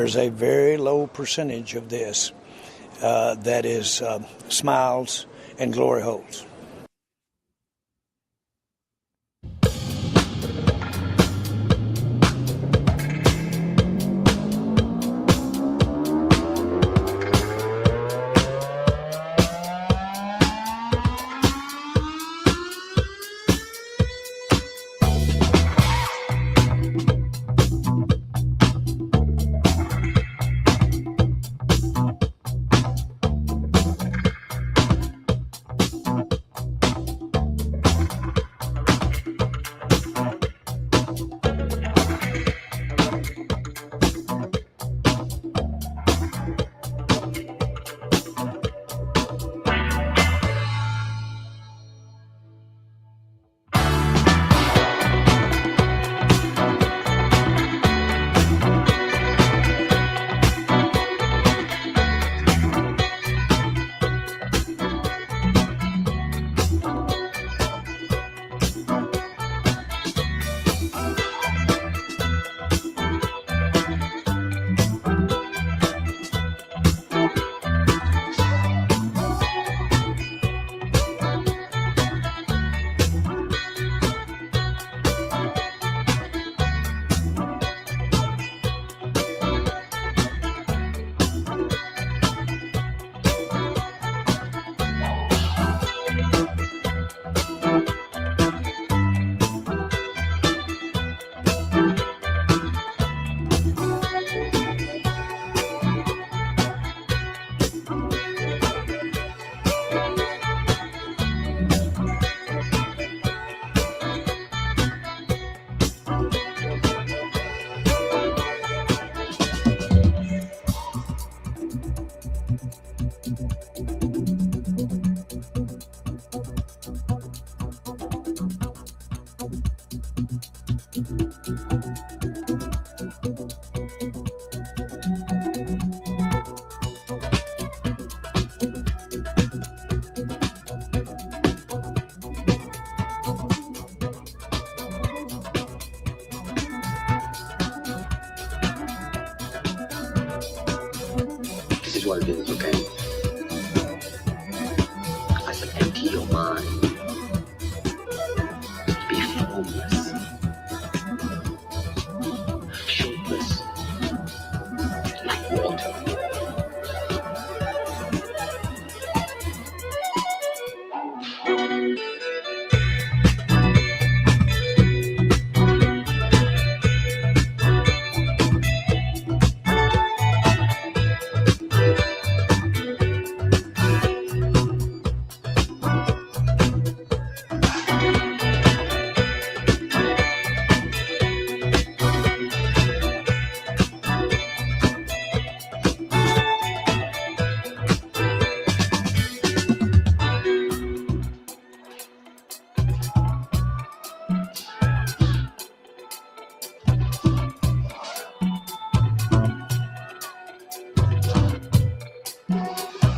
There's a very low percentage of this that is smiles and glory holes. This is what it is, okay? I said, empty your mind. Be formless. Shapeless. Like water.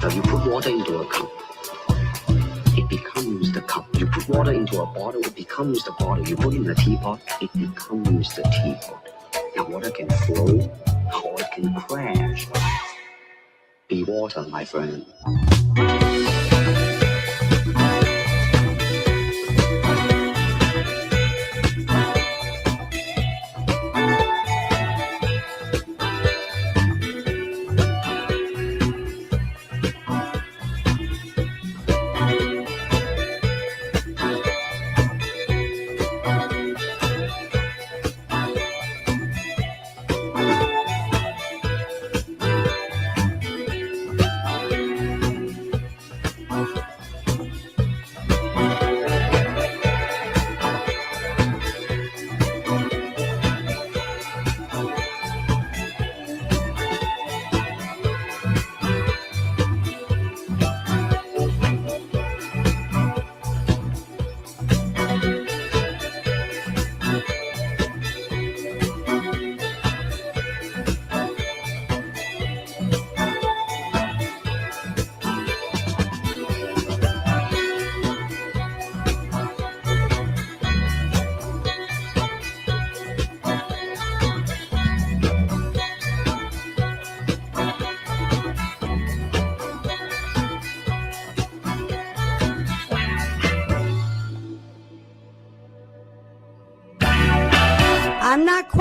Now you put water into a cup, it becomes the cup. You put water into a bottle, it becomes the bottle. You put in a teapot, it becomes the teapot. Now water can flow or it can crash. Be water, my friend.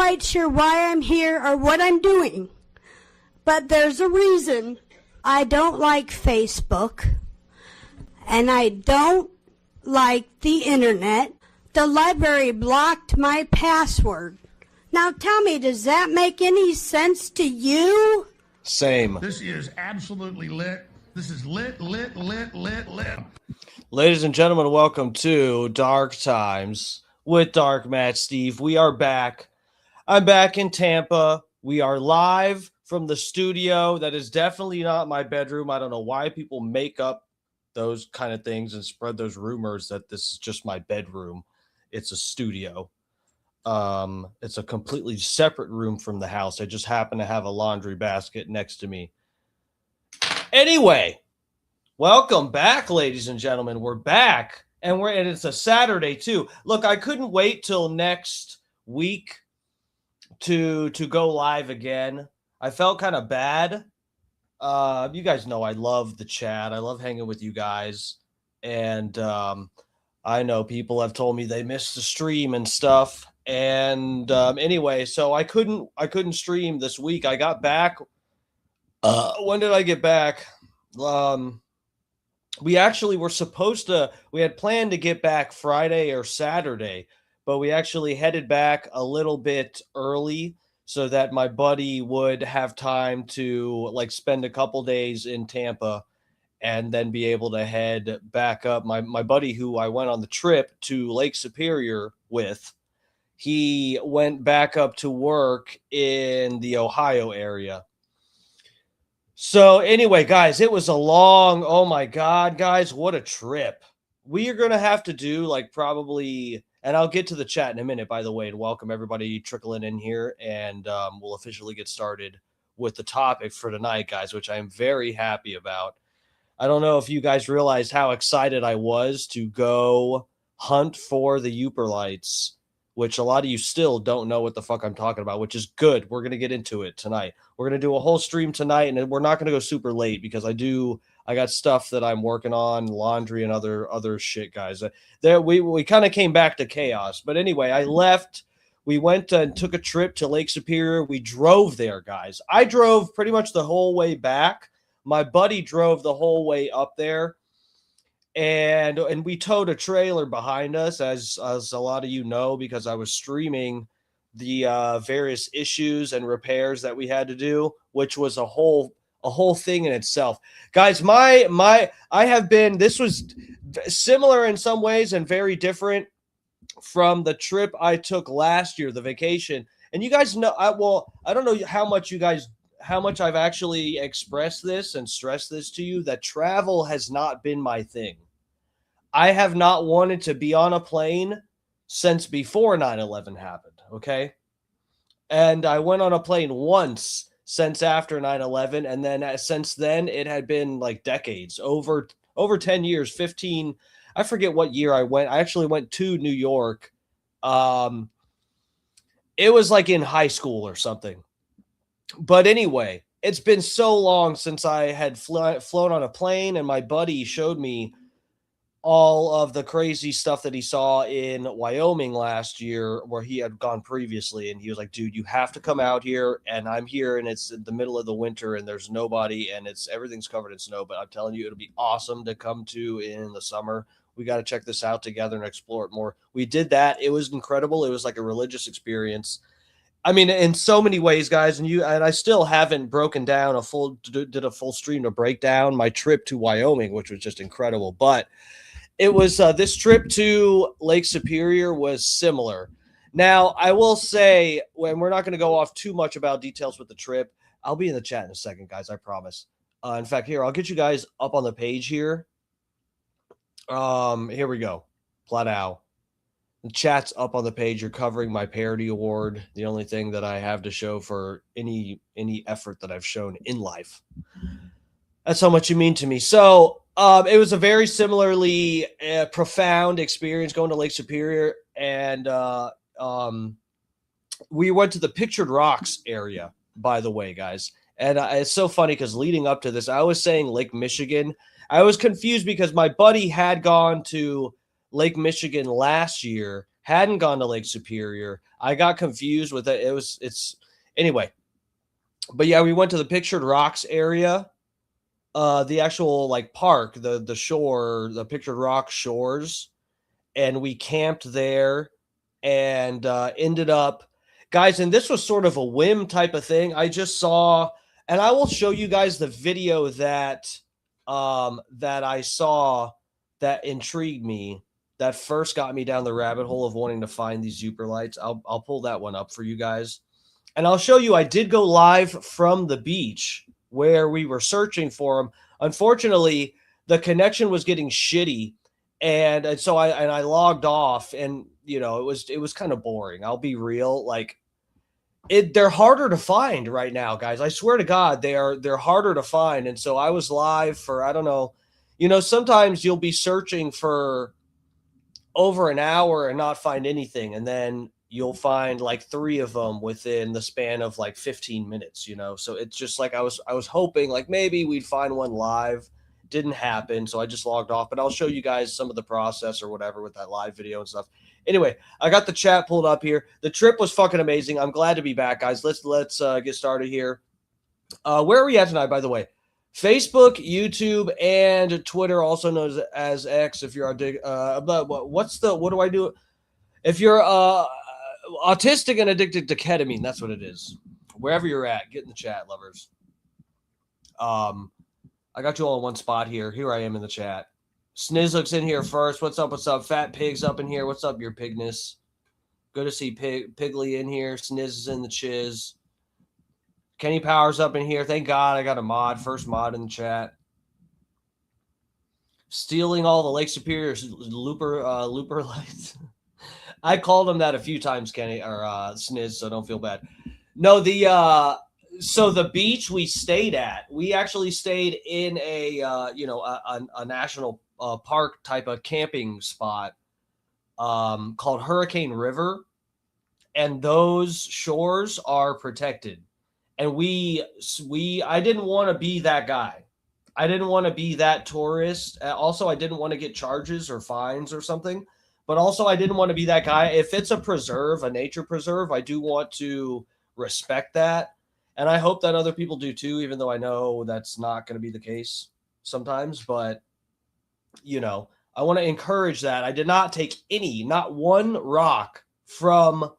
quite sure why I'm here or what I'm doing, but there's a reason. I don't like Facebook, and I don't like the internet. The library blocked my password. Now tell me, does that make any sense to you? Same. This is absolutely lit. This is lit. Ladies and gentlemen, welcome to Dark Times with Dark Matt Steve. We are back. I'm back in Tampa. We are live from the studio. That is definitely not my bedroom. I don't know why people make up those kind of things and spread those rumors that this is just my bedroom. It's a studio. It's a completely separate room from the house. I just happen to have a laundry basket next to me. Anyway, welcome back, ladies and gentlemen. We're back, and it's a Saturday too. Look, I couldn't wait till next week to go live again. I felt kind of bad. You guys know I love the chat. I love hanging with you guys, and I know people have told me they missed the stream and stuff. And anyway, so I couldn't stream this week. I got back. When did I get back? We actually were we had planned to get back Friday or Saturday, but we actually headed back a little bit early so that my buddy would have time to spend a couple days in Tampa and then be able to head back up. My buddy who I went on the trip to Lake Superior with, he went back up to work in the Ohio area. So anyway, guys, it was a long, oh my God, guys, what a trip. We are going to have to do probably, and I'll get to the chat in a minute, by the way, and welcome everybody trickling in here. And we'll officially get started with the topic for tonight, guys, which I am very happy about. I don't know if you guys realized how excited I was to go hunt for the Yooperlites, which a lot of you still don't know what the fuck I'm talking about, which is good. We're going to get into it tonight. We're going to do a whole stream tonight, and we're not going to go super late because I got stuff that I'm working on, laundry and other shit, guys. We kind of came back to chaos. But anyway, I left. We went and took a trip to Lake Superior. We drove there, guys. I drove pretty much the whole way back. My buddy drove the whole way up there. And we towed a trailer behind us, as a lot of you know, because I was streaming the various issues and repairs that we had to do, which was a whole thing in itself. Guys, this was similar in some ways and very different from the trip I took last year, the vacation. And you guys know, I don't know how much I've actually expressed this and stressed this to you, that travel has not been my thing. I have not wanted to be on a plane since before 9/11 happened, okay? And I went on a plane once since after 9/11, and then since then it had been decades, over 10 years, 15. I forget what year I went. I actually went to New York. It was in high school or something. But anyway, it's been so long since I had flown on a plane, and my buddy showed me all of the crazy stuff that he saw in Wyoming last year where he had gone previously. And he was like, dude, you have to come out here. And I'm here, and it's in the middle of the winter and there's nobody and everything's covered in snow. But I'm telling you, it'll be awesome to come to in the summer. We got to check this out together and explore it more. We did that. It was incredible. It was like a religious experience. I mean, in so many ways, guys, and I still haven't broken down did a full stream to break down my trip to Wyoming, which was just incredible. But it was this trip to Lake Superior was similar. Now, I will say, when we're not going to go off too much about details with the trip, I'll be in the chat in a second, guys. I promise. In fact, here, I'll get you guys up on the page here. Here we go. Platow. The chat's up on the page. You're covering my parody award, the only thing that I have to show for any effort that I've shown in life. That's how much you mean to me. So it was a very similarly profound experience going to Lake Superior, and we went to the Pictured Rocks area, by the way, guys. And it's so funny because leading up to this, I was saying Lake Michigan. I was confused because my buddy had gone to Lake Michigan last year, hadn't gone to Lake Superior. I got confused with it. Anyway. But yeah, we went to the Pictured Rocks area, the actual like park, the shore, the Pictured Rock shores, and we camped there and ended up, guys, and this was sort of a whim type of thing. I just saw, and I will show you guys the video that I saw that intrigued me, that first got me down the rabbit hole of wanting to find these Yooperlites. I'll pull that one up for you guys. And I'll show you, I did go live from the beach where we were searching for them. Unfortunately, the connection was getting shitty. And so I logged off, and, you know, it was kind of boring. I'll be real. Like, they're harder to find right now, guys. I swear to God, they're harder to find. And so I was live for, I don't know, you know, sometimes you'll be searching for over an hour and not find anything. And then you'll find like 3 of them within the span of like 15 minutes, you know? So it's just like, I was hoping like maybe we'd find one live. Didn't happen. So I just logged off, but I'll show you guys some of the process or whatever with that live video and stuff. Anyway, I got the chat pulled up here. The trip was fucking amazing. I'm glad to be back, guys. Let's get started here. Where are we at tonight, by the way? Facebook, YouTube, and Twitter, also known as X. If you're what do I do? If you're autistic and addicted to ketamine, that's what it is. Wherever you're at, get in the chat, lovers. I got you all in one spot here. Here I am in the chat. Snizzluk's in here first. What's up? What's up? Fat Pig's up in here. What's up, your pigness? Good to see Piggly in here. Sniz is in the chiz. Kenny Powers up in here. Thank God I got a mod. First mod in the chat. Stealing all the Lake Superior Yooperlites. I called him that a few times, Kenny, or Sniz, so don't feel bad. No, so the beach we stayed at, we actually stayed in a national park type of camping spot called Hurricane River, and those shores are protected. And I didn't want to be that guy. I didn't want to be that tourist. Also, I didn't want to get charges or fines or something. But also, I didn't want to be that guy. If it's a preserve, a nature preserve, I do want to respect that. And I hope that other people do too, even though I know that's not going to be the case sometimes. But, you know, I want to encourage that. I did not take not one rock from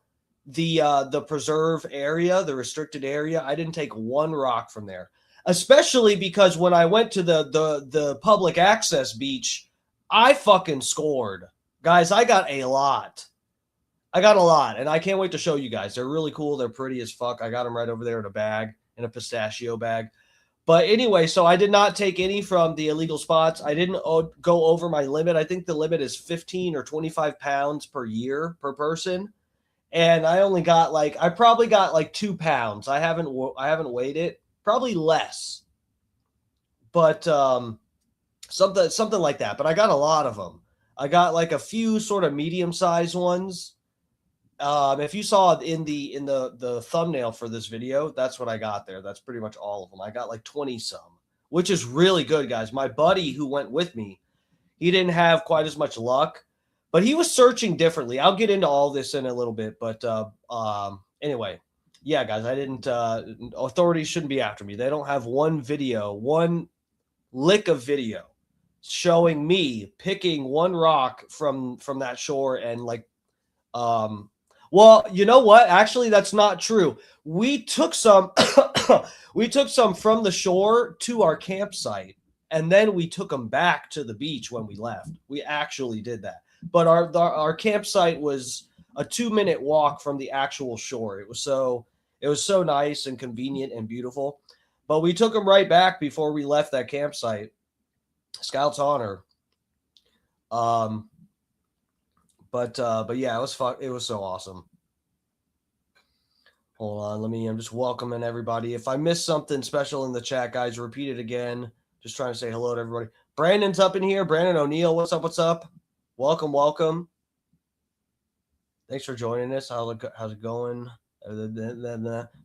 the preserve area, the restricted area. I didn't take one rock from there, especially because when I went to the public access beach, I fucking scored. Guys, I got a lot. And I can't wait to show you guys. They're really cool. They're pretty as fuck. I got them right over there in a bag, in a pistachio bag. But anyway, so I did not take any from the illegal spots. I didn't go over my limit. I think the limit is 15 or 25 pounds per year per person. And I only got I probably got like 2 pounds. I haven't weighed it. Probably less. But something like that. But I got a lot of them. I got like a few sort of medium-sized ones. If you saw in the thumbnail for this video, that's what I got there. That's pretty much all of them. I got like 20 some, which is really good, guys. My buddy who went with me, he didn't have quite as much luck, but he was searching differently. I'll get into all this in a little bit, but anyway, yeah, guys, I didn't. Authorities shouldn't be after me. They don't have one lick of video showing me picking one rock from that shore and well, you know what? Actually, that's not true. We took some from the shore to our campsite, and then we took them back to the beach when we left. We actually did that. But our campsite was a 2-minute walk from the actual shore. It was so nice and convenient and beautiful. But we took them right back before we left that campsite. Scout's honor. But yeah, it was fun. It was so awesome. Hold on, I'm just welcoming everybody. If I missed something special in the chat, guys, repeat it again. Just trying to say hello to everybody. Brandon's up in here. Brandon O'Neill, what's up? What's up? Welcome. Thanks for joining us. How's it going?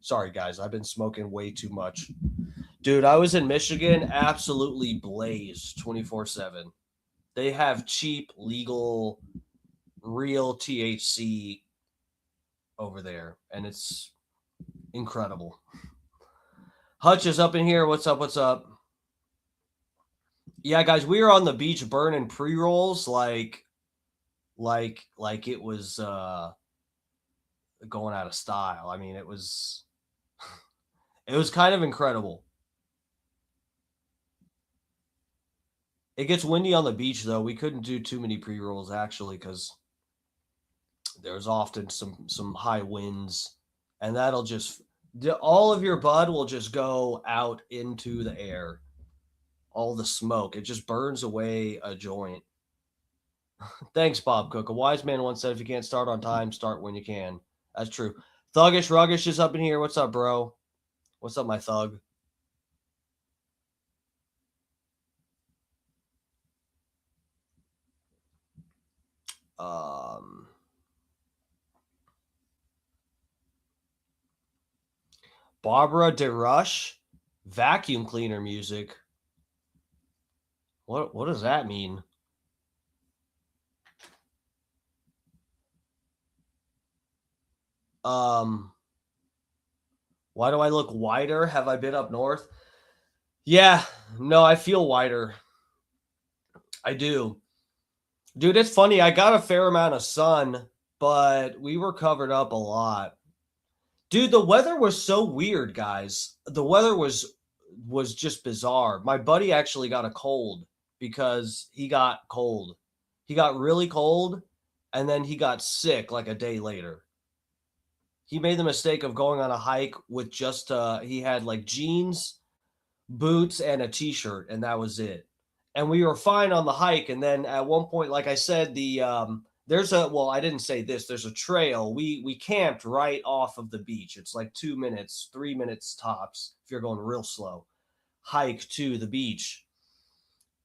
Sorry, guys, I've been smoking way too much. Dude, I was in Michigan, absolutely blazed 24/7. They have cheap, legal real THC over there, and it's incredible. Hutch is up in here. What's up? What's up? Yeah, guys, we were on the beach burning pre-rolls like it was going out of style. I mean, it was kind of incredible. It gets windy on the beach, though. We couldn't do too many pre-rolls, actually, because there's often some high winds, and that'll just all of your bud will just go out into the air. All the smoke, it just burns away a joint. Thanks, Bob Cook. A wise man once said, if you can't start on time, start when you can. That's true. Thuggish Ruggish is up in here. What's up, bro? What's up, my thug? Barbara DeRush, vacuum cleaner music. What does that mean? Why do I look whiter? Have I been up north? Yeah, no, I feel whiter. I do. Dude, it's funny. I got a fair amount of sun, but we were covered up a lot. Dude, the weather was so weird, guys. The weather was just bizarre. My buddy actually got a cold because he got cold. He got really cold, and then he got sick like a day later. He made the mistake of going on a hike with just he had like jeans, boots, and a t-shirt, and that was it. And we were fine on the hike. And then at one point, like I said, there's I didn't say this. There's a trail. We camped right off of the beach. It's like 2 minutes, 3 minutes tops if you're going real slow. Hike to the beach.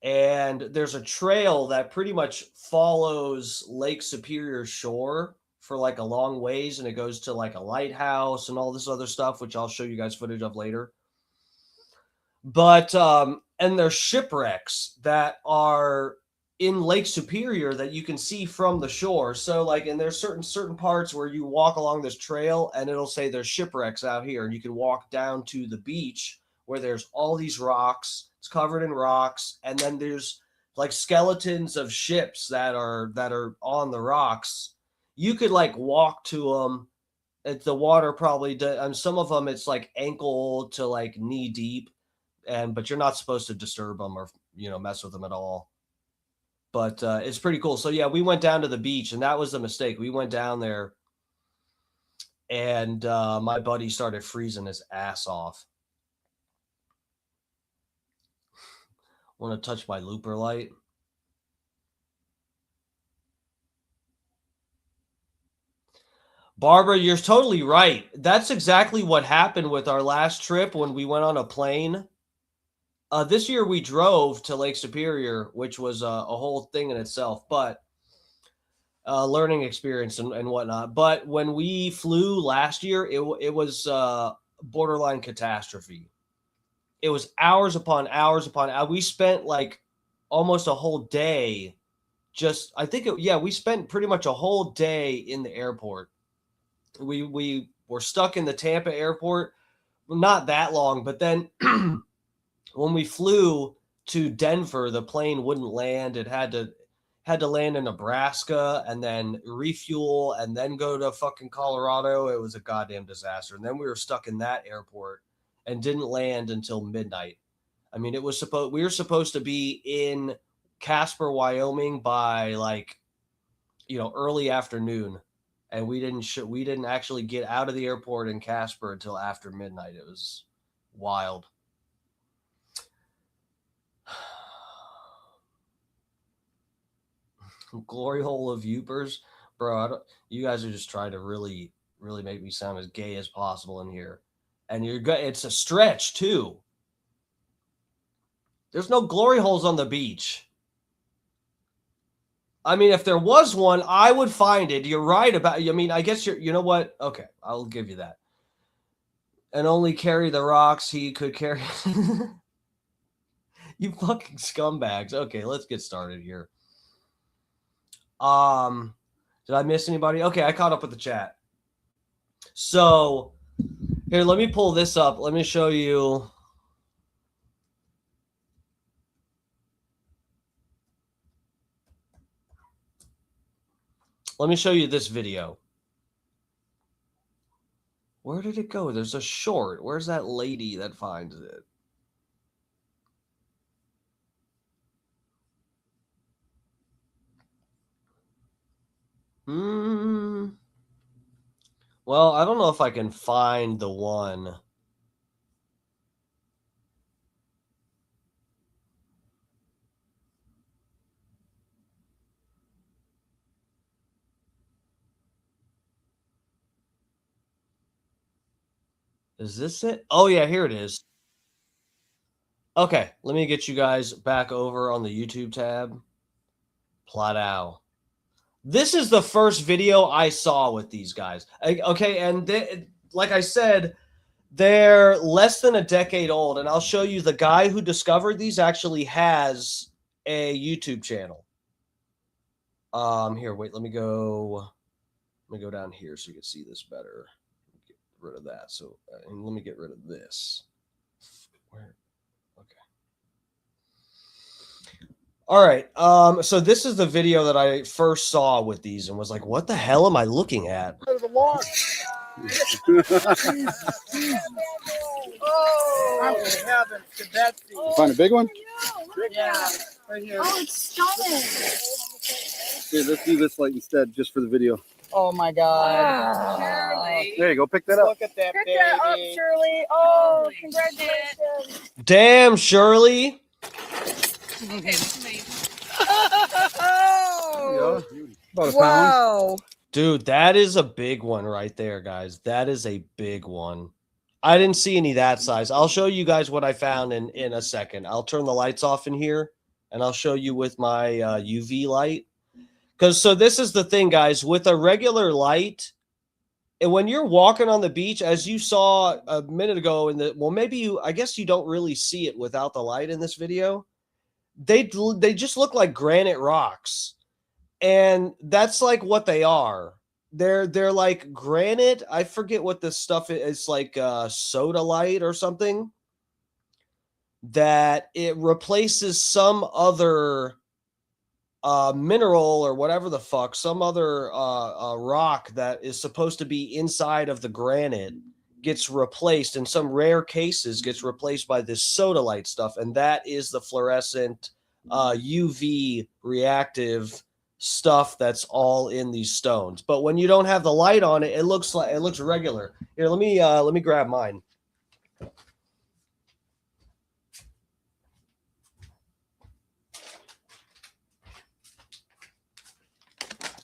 And there's a trail that pretty much follows Lake Superior shore for like a long ways, and it goes to like a lighthouse and all this other stuff, which I'll show you guys footage of later. But and there's shipwrecks that are in Lake Superior that you can see from the shore. So like, and there's certain parts where you walk along this trail and it'll say there's shipwrecks out here, and you can walk down to the beach where there's all these rocks. It's covered in rocks, and then there's like skeletons of ships that are on the rocks. You could like walk to them. The water probably and some of them it's like ankle to like knee deep, but you're not supposed to disturb them or mess with them at all. But it's pretty cool. So yeah, we went down to the beach, and that was the mistake. We went down there, and my buddy started freezing his ass off. Want to touch my Yooperlite? Barbara, you're totally right. That's exactly what happened with our last trip when we went on a plane. This year we drove to Lake Superior, which was a whole thing in itself, but learning experience and whatnot. But when we flew last year, it was borderline catastrophe. It was hours upon hours upon hours. We spent like almost a whole day. We spent pretty much a whole day in the airport. We were stuck in the Tampa airport, not that long, but then when we flew to Denver, the plane wouldn't land. It had to land in Nebraska and then refuel and then go to fucking Colorado. It was a goddamn disaster. And then we were stuck in that airport and didn't land until midnight. I mean, we were supposed to be in Casper, Wyoming by like, early afternoon. And we didn't actually get out of the airport in Casper until after midnight. It was wild. Glory hole of Yoopers, bro. You guys are just trying to really, really make me sound as gay as possible in here, and it's a stretch too. There's no glory holes on the beach. I mean, if there was one, I would find it. You're right about. I mean, I guess you know what? Okay, I'll give you that. And only carry the rocks he could carry. You fucking scumbags. Okay, let's get started here. Did I miss anybody? Okay, I caught up with the chat. So here, let me pull this up. Let me show you. Let me show you this video. Where did it go? There's a short. Where's that lady that finds it? Well, I don't know if I can find the one. Is this it? Oh, yeah, here it is. Okay, let me get you guys back over on the YouTube tab. Platow. This is the first video I saw with these guys. Okay, and like I said, they're less than a decade old, and I'll show you the guy who discovered these actually has a YouTube channel. Here, wait, let me go down here so you can see this better. Get rid of that. So, and let me get rid of this. Where? Okay. All right. So this is the video that I first saw with these and was like, what the hell am I looking at? Find a big one? Yeah, right here. Oh, it's stolen. Here, let's do this light instead, just for the video. Oh my God. Shirley. There you go. Pick that up. Look at that Pick baby. that up, Shirley. Oh, congratulations. Damn, Shirley. Oh, About a pound. wow. Dude, that is a big one right there, guys. That is a big one. I didn't see any that size. I'll show you guys what I found in a second. I'll turn the lights off in here, and I'll show you with my UV light. So this is the thing, guys. With a regular light, and when you're walking on the beach, as you saw a minute ago, I guess you don't really see it without the light in this video. They just look like granite rocks. And that's like what they are. They're like granite. I forget what this stuff is. It's like soda light or something. That it replaces some other mineral or whatever the fuck, some other rock that is supposed to be inside of the granite gets replaced, in some rare cases gets replaced by this soda light stuff, and that is the fluorescent UV reactive stuff that's all in these stones. But when you don't have the light on it, it looks regular. Here, let me grab mine.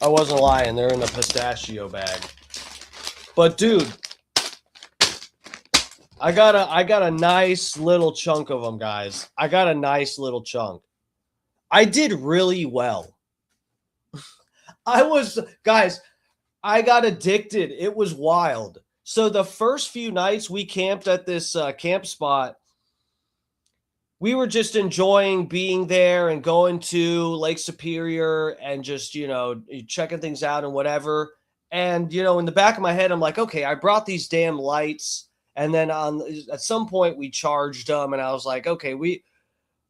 I wasn't lying. They're in a pistachio bag. But dude, I got a nice little chunk of them, guys. I got a nice little chunk. I did really well. Guys, I got addicted. It was wild. So the first few nights we camped at this camp spot, we were just enjoying being there and going to Lake Superior and just, checking things out and whatever. And, in the back of my head, I'm like, okay, I brought these damn lights. And then at some point we charged them, and I was like, okay,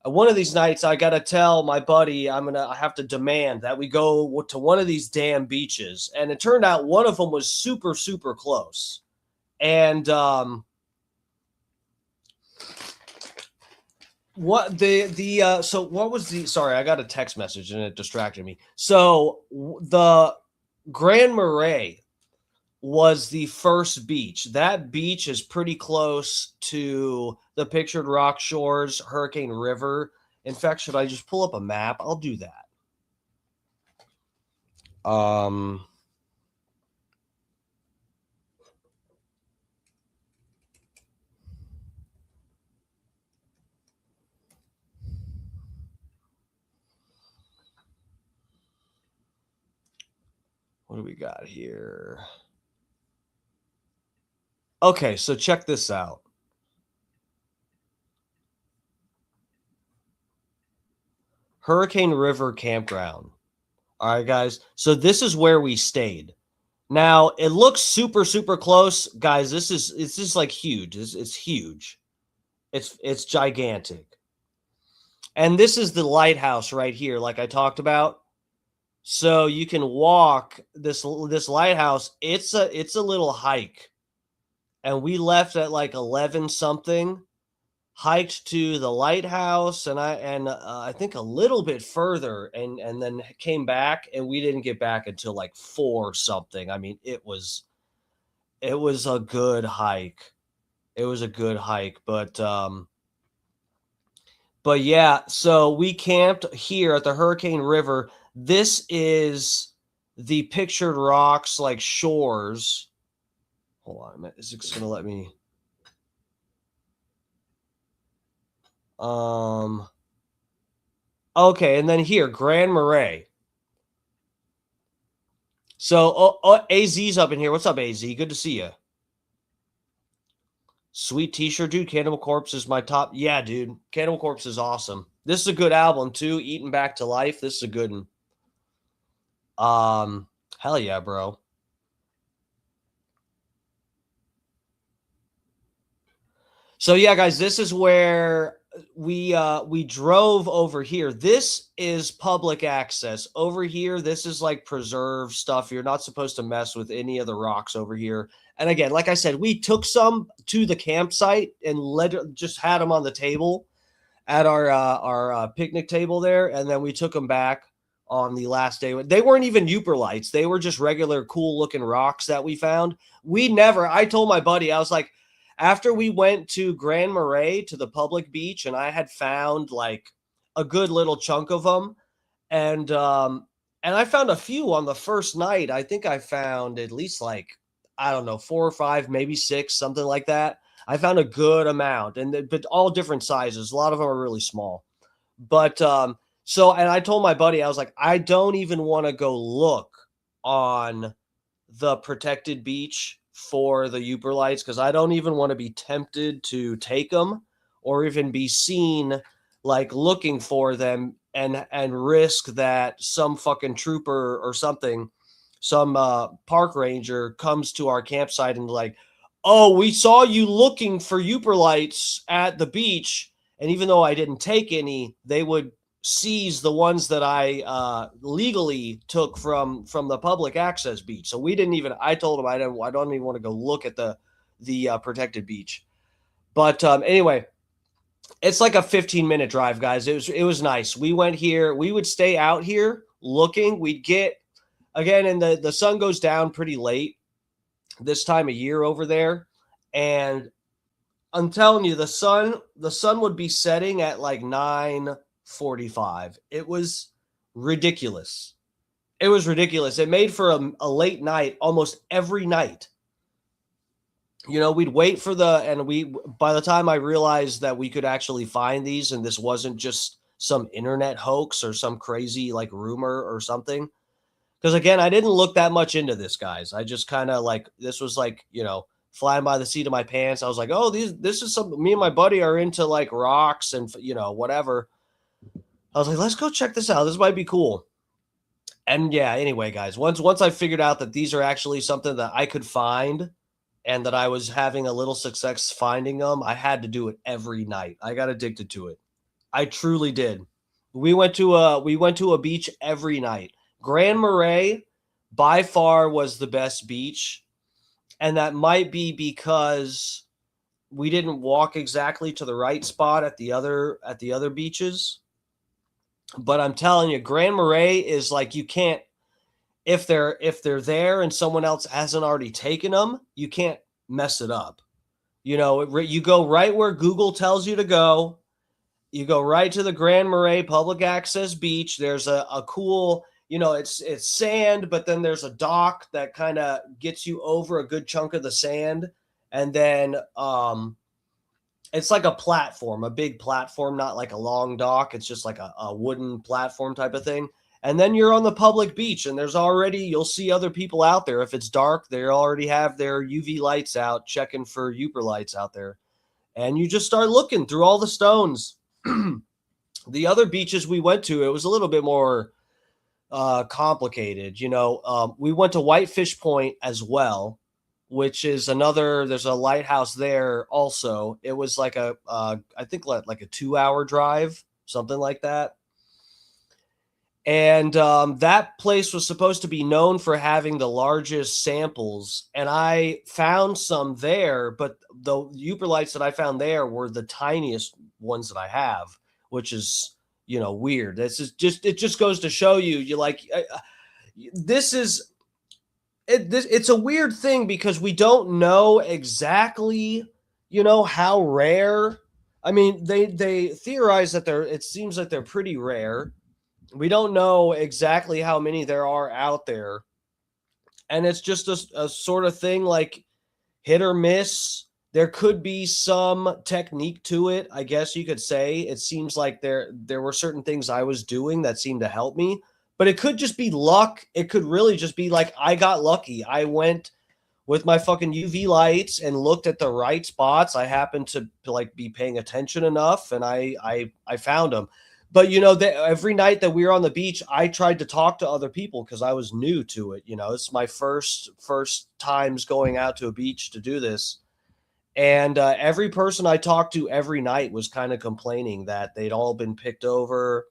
one of these nights I got to tell my buddy, I have to demand that we go to one of these damn beaches. And it turned out one of them was super, super close. And, sorry, I got a text message and it distracted me. So the Grand Marais was the first beach. That beach is pretty close to the pictured rock shores, Hurricane River. In fact, should I just pull up a map? I'll do that. What do we got here? Okay, so check this out. Hurricane River Campground. All right, guys. So this is where we stayed. Now it looks super, super close, guys. It's just like huge. It's huge. It's gigantic. And this is the lighthouse right here, like I talked about. So you can walk this lighthouse. It's a little hike, and we left at like 11 something. Hiked to the lighthouse, and I think a little bit further, and then came back, and we didn't get back until like 4 something. I mean, it was a good hike. It was a good hike, but yeah. So we camped here at the Hurricane River. This is the pictured rocks, like shores. Hold on a minute. Is it gonna let me? Okay, and then here, Grand Marais. So, AZ's up in here. What's up, AZ? Good to see you. Sweet t-shirt, dude. Cannibal Corpse is my top. Yeah, dude. Cannibal Corpse is awesome. This is a good album, too. Eating Back to Life. This is a good one. Hell yeah, bro. So, yeah, guys, this is where we drove over here. This is public access. Over here, this is like preserved stuff. You're not supposed to mess with any of the rocks over here. And again, like I said, we took some to the campsite and just had them on the table at our picnic table there, and then we took them back on the last day. They weren't even Yooperlites. They were just regular cool looking rocks that we found. I told my buddy, I was like, after we went to Grand Marais to the public beach, and I had found like a good little chunk of them, and I found a few on the first night. I think I found at least like, I don't know, 4 or 5, maybe 6, something like that. I found a good amount, but all different sizes. A lot of them are really small. But and I told my buddy, I was like, I don't even want to go look on the protected beach for the Yooperlites, because I don't even want to be tempted to take them or even be seen like looking for them and risk that some fucking trooper or something, some park ranger comes to our campsite and like, oh, we saw you looking for Yooperlites at the beach, and even though I didn't take any, they would seize the ones that I legally took from the public access beach. So we didn't even. I told him I don't even want to go look at the protected beach. But anyway, it's like a 15-minute drive, guys. It was nice. We went here. We would stay out here looking. We'd get again, and the sun goes down pretty late this time of year over there, and I'm telling you, the sun would be setting at like 9:45. It was ridiculous. It was ridiculous. It made for a late night almost every night. You know, we'd wait for by the time I realized that we could actually find these and this wasn't just some internet hoax or some crazy like rumor or something. Because again, I didn't look that much into this, guys. I just kind of like, this was like, you know, flying by the seat of my pants. I was like, oh, this is something. Me and my buddy are into like rocks and, you know, whatever. I was like, let's go check this out. This might be cool. And yeah, anyway, guys, once I figured out that these are actually something that I could find and that I was having a little success finding them, I had to do it every night. I got addicted to it. I truly did. We went to a beach every night. Grand Marais by far was the best beach, and that might be because we didn't walk exactly to the right spot at the other beaches. But I'm telling you, Grand Marais is like, you can't, if they're there and someone else hasn't already taken them, you can't mess it up. You know, you go right where Google tells you to go. You go right to the Grand Marais public access beach. There's a cool, you know, it's sand, but then there's a dock that kind of gets you over a good chunk of the sand. And then it's like a platform, a big platform, not like a long dock. It's just like a wooden platform type of thing. And then you're on the public beach, and you'll see other people out there. If it's dark, they already have their UV lights out, checking for Yooperlites out there. And you just start looking through all the stones. The other beaches we went to, it was a little bit more complicated. We went to Whitefish Point as well, which is there's a lighthouse there also. It was like I think like a 2-hour drive, something like that. And that place was supposed to be known for having the largest samples. And I found some there, but the Yooperlites that I found there were the tiniest ones that I have, which is, weird. This is it just goes to show you, it's a weird thing because we don't know exactly, how rare. I mean, they theorize that it seems like they're pretty rare. We don't know exactly how many there are out there. And it's just a sort of thing like hit or miss. There could be some technique to it, I guess you could say. It seems like there were certain things I was doing that seemed to help me, but it could just be luck. It could really just be like I got lucky. I went with my fucking UV lights and looked at the right spots. I happened to like be paying attention enough, and I found them. But every night that we were on the beach, I tried to talk to other people because I was new to it. It's my first times going out to a beach to do this, and every person I talked to every night was kind of complaining that they'd all been picked over.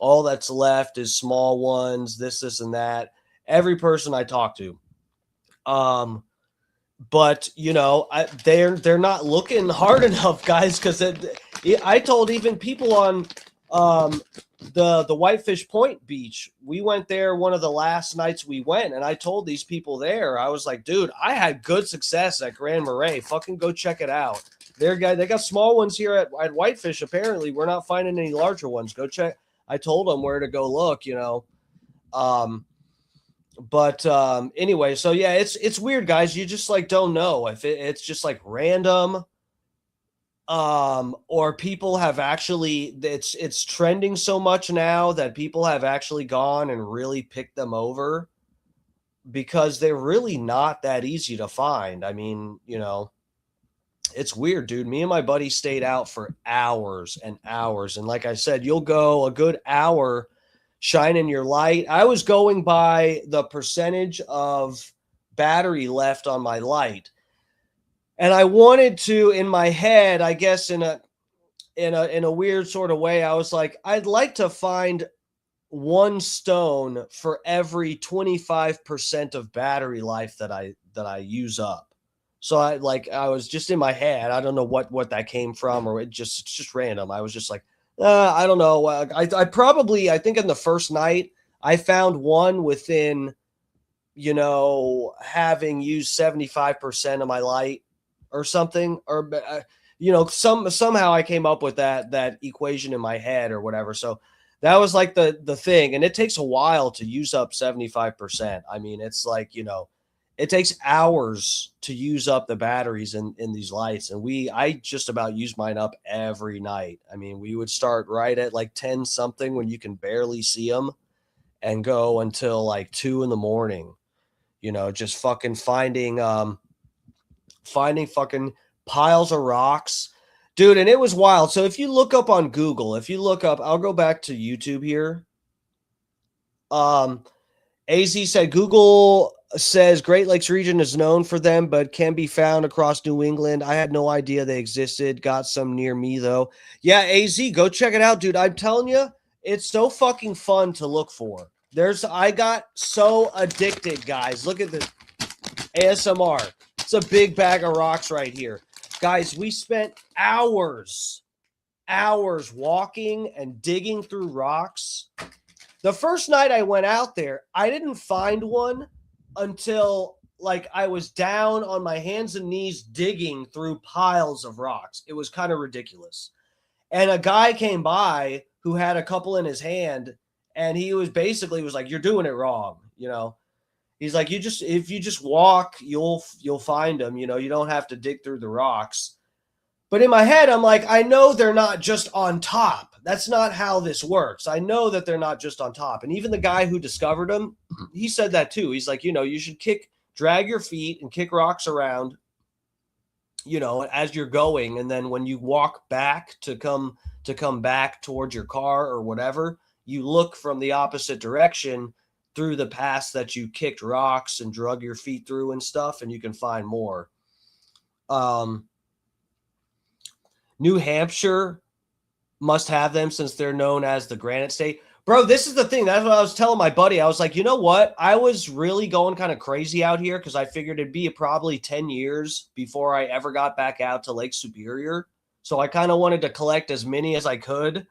All that's left is small ones, this, and that. Every person I talked to, but they're not looking hard enough, guys. Because I told even people on the Whitefish Point beach. We went there one of the last nights we went, and I told these people there, I was like, dude, I had good success at Grand Marais. Fucking go check it out. They got small ones here at Whitefish. Apparently, we're not finding any larger ones. Go check. I told them where to go look, But anyway, so yeah, it's weird, guys. You just like don't know if it's just like random. Or people have actually, it's trending so much now that people have actually gone and really picked them over because they're really not that easy to find. I mean, it's weird, dude. Me and my buddy stayed out for hours and hours. And like I said, you'll go a good hour shining your light. I was going by the percentage of battery left on my light. And I wanted to, in my head, I guess in a weird sort of way, I was like, I'd like to find one stone for every 25% of battery life that I use up. So I was just in my head. I don't know what that came from, or it's just random. I was just like, I don't know. I think in the first night I found one within, having used 75% of my light or something, or, somehow I came up with that equation in my head or whatever. So that was like the thing. And it takes a while to use up 75%. I mean, it's like, it takes hours to use up the batteries in these lights. And I just about use mine up every night. I mean, we would start right at like 10 something when you can barely see them and go until like 2 a.m, just fucking finding fucking piles of rocks, dude. And it was wild. So if you look up on Google, I'll go back to YouTube here. AZ said, Google says Great Lakes region is known for them, but can be found across New England. I had no idea they existed. Got some near me though. Yeah, AZ, go check it out, dude. I'm telling you, it's so fucking fun to look for. I got so addicted, guys. Look at this ASMR. It's a big bag of rocks right here. Guys, we spent hours walking and digging through rocks. The first night I went out there, I didn't find one until like I was down on my hands and knees digging through piles of rocks. It was kind of ridiculous. And a guy came by who had a couple in his hand, and he was like, you're doing it wrong. He's like, if you just walk, you'll find them. You don't have to dig through the rocks. But in my head, I'm like, I know they're not just on top. That's not how this works. I know that they're not just on top. And even the guy who discovered them, he said that too. He's like, you should drag your feet and kick rocks around, as you're going. And then when you walk back to come back towards your car or whatever, you look from the opposite direction through the past that you kicked rocks and drug your feet through and stuff, and you can find more. New Hampshire must have them since they're known as the Granite State. Bro, this is the thing. That's what I was telling my buddy. I was like, you know what? I was really going kind of crazy out here because I figured it'd be probably 10 years before I ever got back out to Lake Superior. So I kind of wanted to collect as many as I could.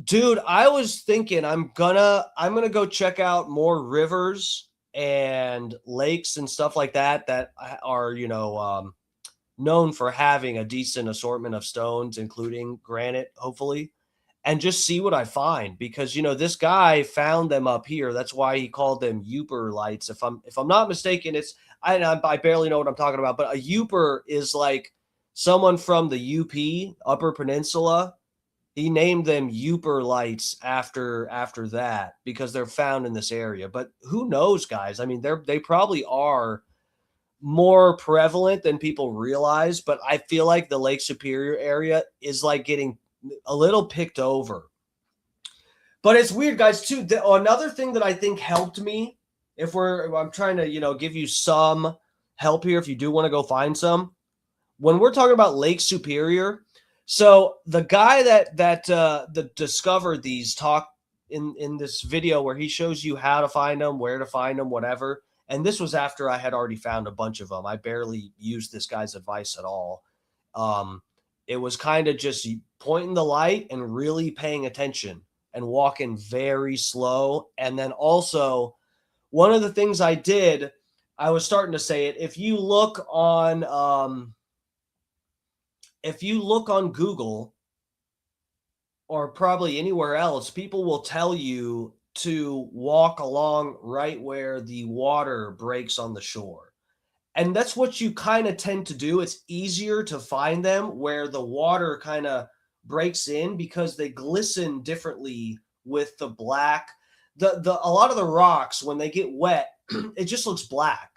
Dude, I was thinking I'm gonna go check out more rivers and lakes and stuff like that are, known for having a decent assortment of stones, including granite, hopefully, and just see what I find. Because, this guy found them up here. That's why he called them Yooperlites. If I'm not mistaken, I barely know what I'm talking about, but a Yooper is like someone from the UP, Upper Peninsula. He named them Yooperlites after that because they're found in this area. But who knows, guys? I mean, they probably are more prevalent than people realize, but I feel like the Lake Superior area is like getting a little picked over. But it's weird, guys, too. Another thing that I think helped me, I'm trying to, give you some help here if you do want to go find some. When we're talking about Lake Superior, so the guy that discovered these talk in this video where he shows you how to find them, where to find them, whatever. And this was after I had already found a bunch of them. I barely used this guy's advice at all. It was kind of just pointing the light and really paying attention and walking very slow. And then also, one of the things I did, I was starting to say it. If you look on Google or probably anywhere else, people will tell you to walk along right where the water breaks on the shore. And that's what you kind of tend to do. It's easier to find them where the water kind of breaks in because they glisten differently with the black. A lot of the rocks, when they get wet, it just looks black.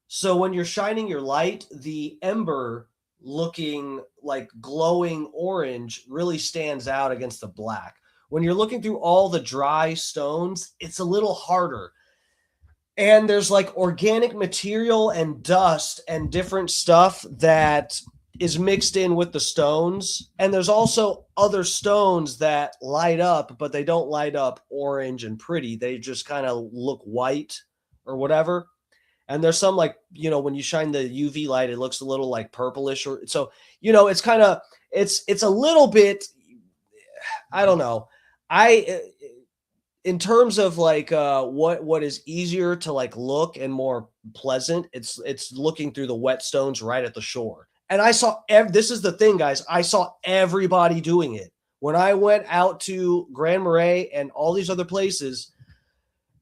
So when you're shining your light, the ember looking like glowing orange really stands out against the black. When you're looking through all the dry stones, it's a little harder. And there's like organic material and dust and different stuff that is mixed in with the stones. And there's also other stones that light up, but they don't light up orange and pretty. They just kind of look white or whatever. And there's some like, when you shine the UV light, it looks a little like purplish. So, it's kind of, it's a little bit, I don't know. In terms of like what is easier to like look and more pleasant, it's looking through the wet stones right at the shore. And I saw this is the thing, guys. I saw everybody doing it when I went out to Grand Marais and all these other places.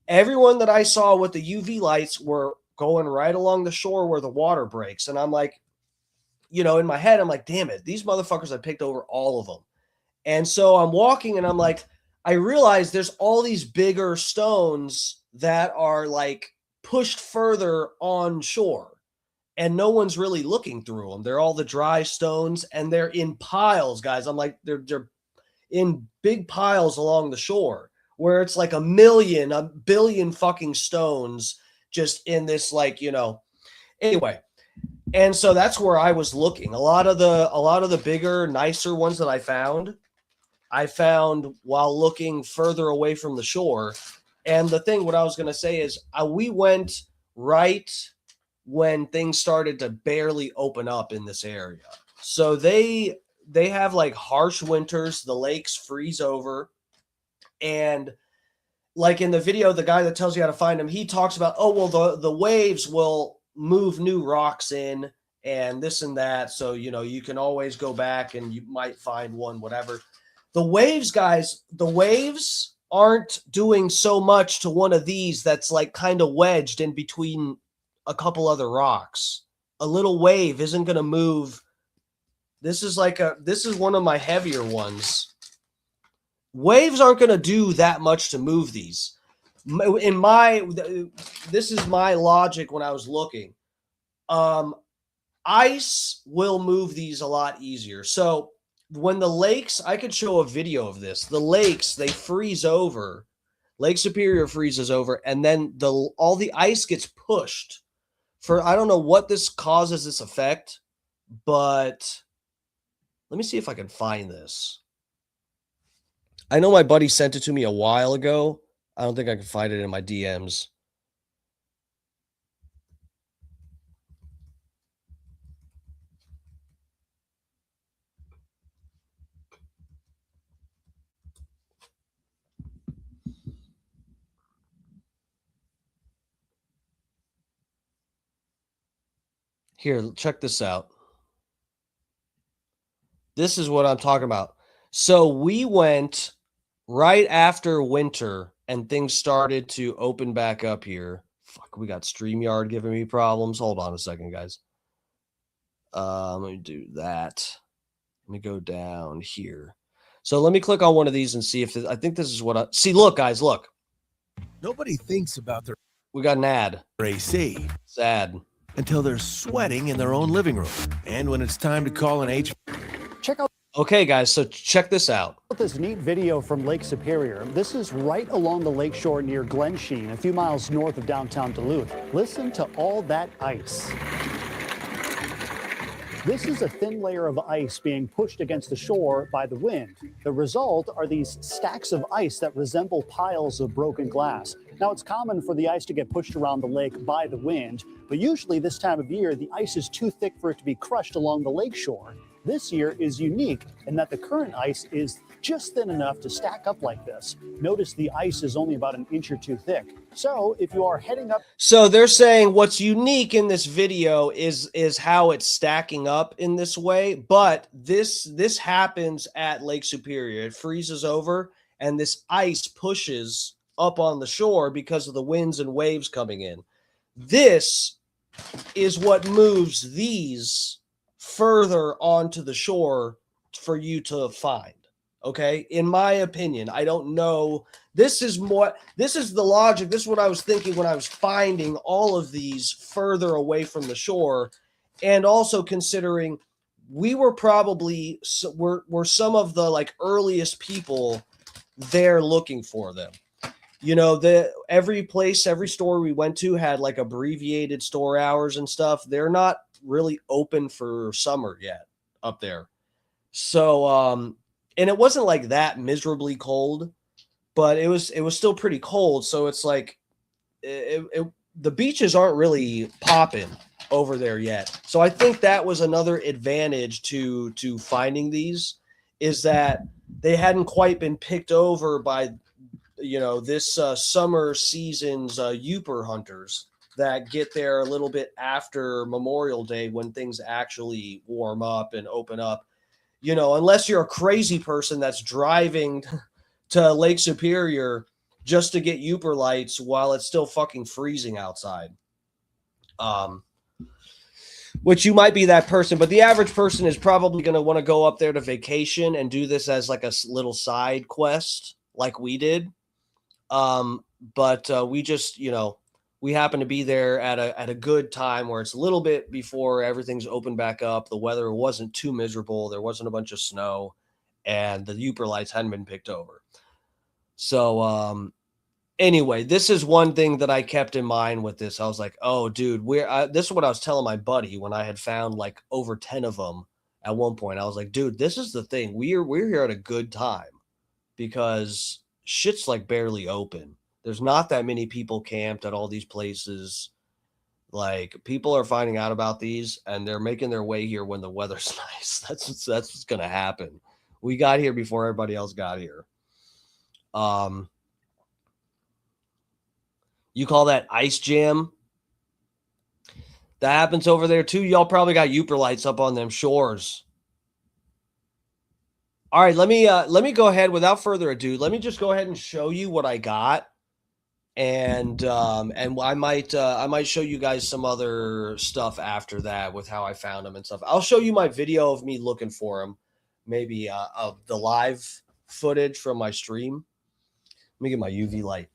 Everyone that I saw with the UV lights were going right along the shore where the water breaks, and I'm like, in my head, I'm like, damn it, these motherfuckers I picked over all of them. And so I'm walking, and I'm like, I realize there's all these bigger stones that are like pushed further on shore and no one's really looking through them. They're all the dry stones and they're in piles, guys. I'm like, they're in big piles along the shore where it's like a billion fucking stones just in this, like, anyway. And so that's where I was looking. A lot of the bigger, nicer ones that I found while looking further away from the shore. And the thing, what I was going to say is we went right when things started to barely open up in this area. So they have like harsh winters. The lakes freeze over. And like in the video, the guy that tells you how to find them, he talks about, the waves will move new rocks in and this and that. So, you can always go back and you might find one, whatever. The waves, guys, aren't doing so much to one of these that's like kind of wedged in between a couple other rocks. A little wave isn't going to move. This is one of my heavier ones. Waves aren't going to do that much to move these. This is my logic when I was looking. Ice will move these a lot easier. So when the lakes, I could show a video of this. The lakes, they freeze over. Lake Superior freezes over, and then all the ice gets pushed. I don't know what this causes this effect, but let me see if I can find this. I know my buddy sent it to me a while ago. I don't think I can find it in my DMs. Here, check this out. This is what I'm talking about. So we went right after winter and things started to open back up here. Fuck, we got StreamYard giving me problems. Hold on a second, guys. Let me do that. Let me go down here. So let me click on one of these and see if I think this is what I see. Look, guys, look. Nobody thinks about their We got an ad. AC Sad. until they're sweating in their own living room. And when it's time to call an Check out Okay, guys, so check this out. this neat video from Lake Superior. This is right along the lakeshore near Glen Sheen, a few miles north of downtown Duluth. Listen to all that ice. This is a thin layer of ice being pushed against the shore by the wind. The result are these stacks of ice that resemble piles of broken glass. Now, it's common for the ice to get pushed around the lake by the wind, but usually this time of year, the ice is too thick for it to be crushed along the lakeshore. This year is unique in that the current ice is just thin enough to stack up like this. Notice the ice is only about an inch or two thick. So if you are heading up... So they're saying what's unique in this video is how it's stacking up in this way, but this happens at Lake Superior. It freezes over and this ice pushes up on the shore because of the winds and waves coming in. This is what moves these further onto the shore for you to find. Okay, in my opinion, I don't know. This is the logic. This is what I was thinking when I was finding all of these further away from the shore, and also considering we were probably were some of the like earliest people there looking for them. You know, every store we went to had like abbreviated store hours and stuff. They're not really open for summer yet up there. So, and it wasn't like that miserably cold, but it was still pretty cold. So it's like the beaches aren't really popping over there yet. So I think that was another advantage to finding these, is that they hadn't quite been picked over by, you know, this summer season's Yooper hunters that get there a little bit after Memorial Day when things actually warm up and open up. You know, unless you're a crazy person that's driving to Lake Superior just to get Yooperlites while it's still fucking freezing outside. Which you might be that person, but the average person is probably going to want to go up there to vacation and do this as like a little side quest like we did. But we just, you know, we happen to be there at a good time where it's a little bit before everything's opened back up. The weather wasn't too miserable. There wasn't a bunch of snow, and the Yooperlites hadn't been picked over. So, anyway, this is one thing that I kept in mind with this. I was like, oh, dude, this is what I was telling my buddy when I had found like over 10 of them at one point. I was like, dude, this is the thing. We're here at a good time because shit's like barely open. There's not that many people camped at all these places. Like, people are finding out about these and they're making their way here when the weather's nice. That's what's going to happen. We got here before everybody else got here. You call that ice jam? That happens over there too. Y'all probably got Yooperlites up on them shores. All right, let me go ahead without further ado. Let me just go ahead and show you what I got. And I might show you guys some other stuff after that with how I found them and stuff. I'll show you my video of me looking for them, maybe of the live footage from my stream. Let me get my UV light.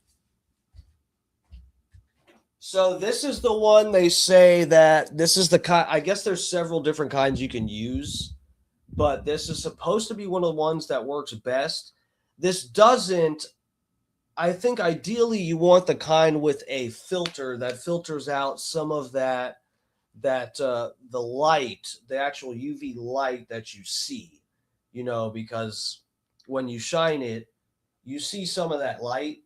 So this is the one they say that this is the kind. I guess there's several different kinds you can use, but this is supposed to be one of the ones that works best. This doesn't. I think ideally you want the kind with a filter that filters out some of the light, the actual UV light that you see, because when you shine it, you see some of that light.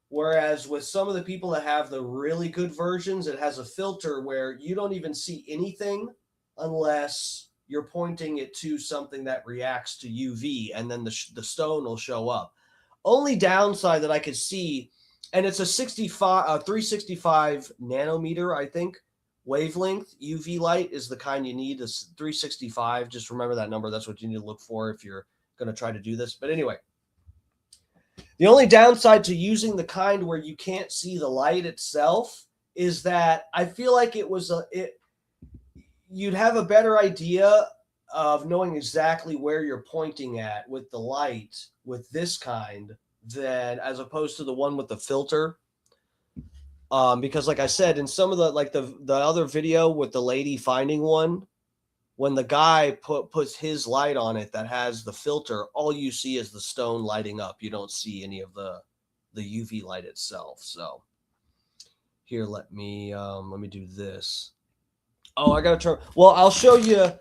Whereas with some of the people that have the really good versions, it has a filter where you don't even see anything unless you're pointing it to something that reacts to UV, and then the stone will show up. Only downside that I could see, and it's a 365 nanometer, I think, wavelength UV light is the kind you need. Is 365. Just remember that number. That's what you need to look for if you're going to try to do this. But anyway, the only downside to using the kind where you can't see the light itself is that I feel like you'd have a better idea of knowing exactly where you're pointing at with the light with this kind than as opposed to the one with the filter. Because like I said, in some of the other video with the lady finding one, when the guy puts his light on it that has the filter, all you see is the stone lighting up. You don't see any of the UV light itself. So here, let me do this. Oh, I gotta turn. Well, I'll show you.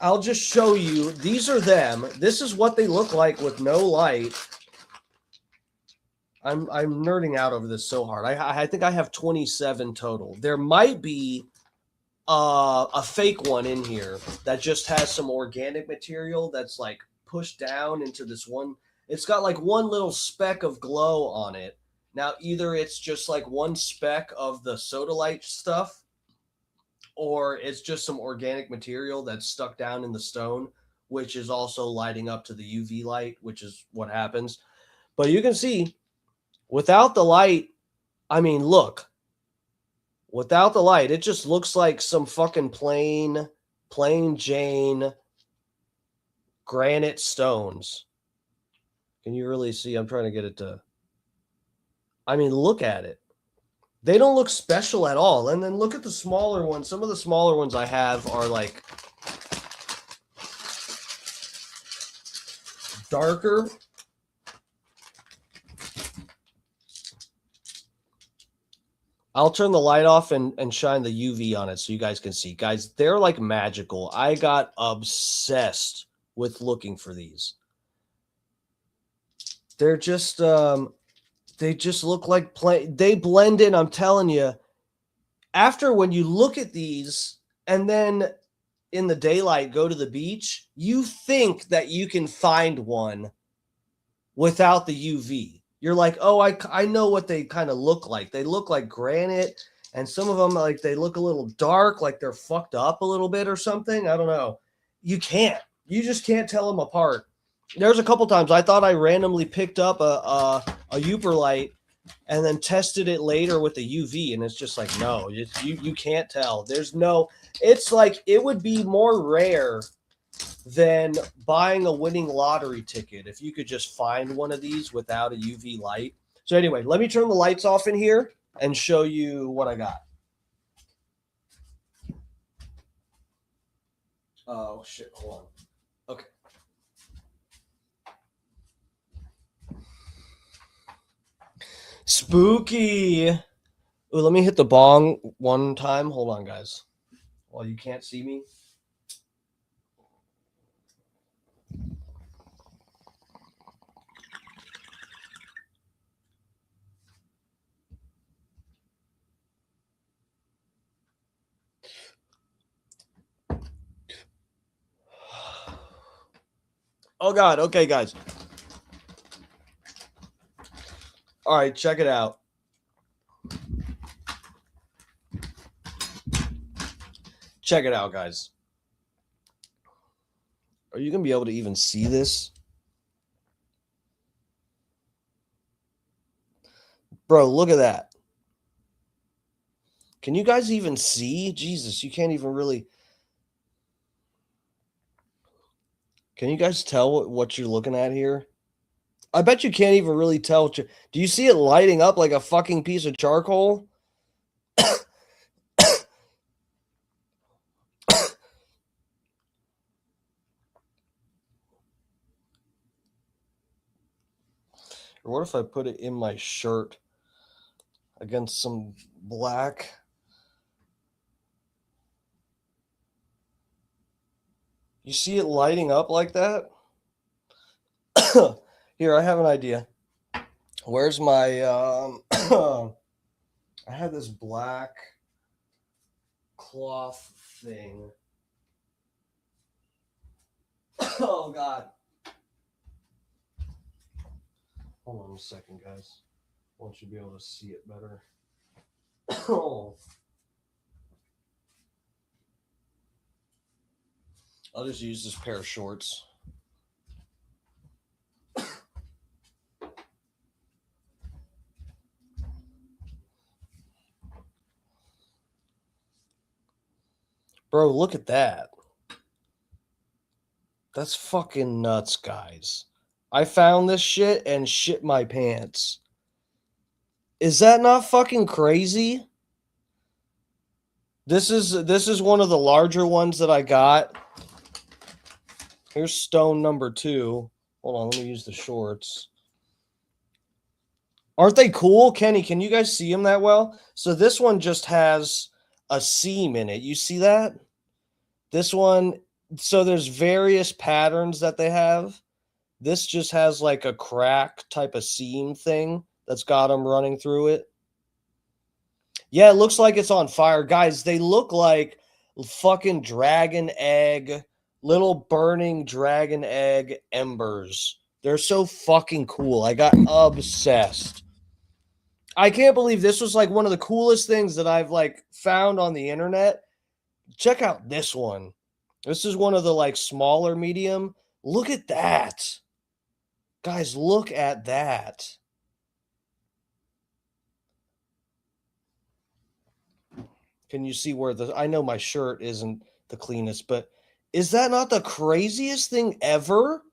I'll just show you. These are them. This is what they look like with no light. I'm nerding out over this so hard. I think I have 27 total. There might be a fake one in here that just has some organic material that's like pushed down into this one. It's got like one little speck of glow on it. Now, either it's just like one speck of the sodalite stuff, or it's just some organic material that's stuck down in the stone, which is also lighting up to the UV light, which is what happens. But you can see, without the light, I mean, look. Without the light, it just looks like some fucking plain Jane granite stones. Can you really see? I'm trying to get it to... I mean, look at it. They don't look special at all. And then look at the smaller ones. Some of the smaller ones I have are like darker. I'll turn the light off and shine the UV on it so you guys can see. Guys, they're like magical. I got obsessed with looking for these. They're just, they just look like they blend in, I'm telling you. After when you look at these and then in the daylight go to the beach, you think that you can find one without the UV. You're like, oh, I know what they kind of look like. They look like granite, and some of them, like, they look a little dark, like they're fucked up a little bit or something. I don't know. You just can't tell them apart. There's a couple times I thought I randomly picked up a Yooperlite and then tested it later with the UV, and it's just like, no, you can't tell. It's like it would be more rare than buying a winning lottery ticket if you could just find one of these without a UV light. So anyway, let me turn the lights off in here and show you what I got. Oh, shit. Hold on. Okay. Spooky. Ooh, let me hit the bong one time. Hold on, guys. While you can't see me. Oh, God. Okay, guys. All right, check it out. Check it out, guys. Are you going to be able to even see this? Bro, look at that. Can you guys even see? Jesus, you can't even really... Can you guys tell what you're looking at here? I bet you can't even really tell. Do you see it lighting up like a fucking piece of charcoal? Or what if I put it in my shirt against some black? You see it lighting up like that? Here, I have an idea. Where's my I have this black cloth thing. Oh God. Hold on a second, guys. I want you to be able to see it better. Oh. I'll just use this pair of shorts. Bro, look at that. That's fucking nuts, guys. I found this shit and shit my pants. Is that not fucking crazy? This is one of the larger ones that I got. Here's stone number 2. Hold on, let me use the shorts. Aren't they cool? Kenny, can you guys see them that well? So this one just has a seam in it. You see that? This one, so there's various patterns that they have. This just has like a crack type of seam thing that's got them running through it. Yeah, it looks like it's on fire. Guys, they look like fucking dragon egg, little burning dragon egg embers. They're so fucking cool. I got obsessed. I can't believe this was like one of the coolest things that I've like found on the internet. Check out this one. This is one of the like smaller medium. Look at that. Guys, look at that. Can you see where I know my shirt isn't the cleanest, but is that not the craziest thing ever?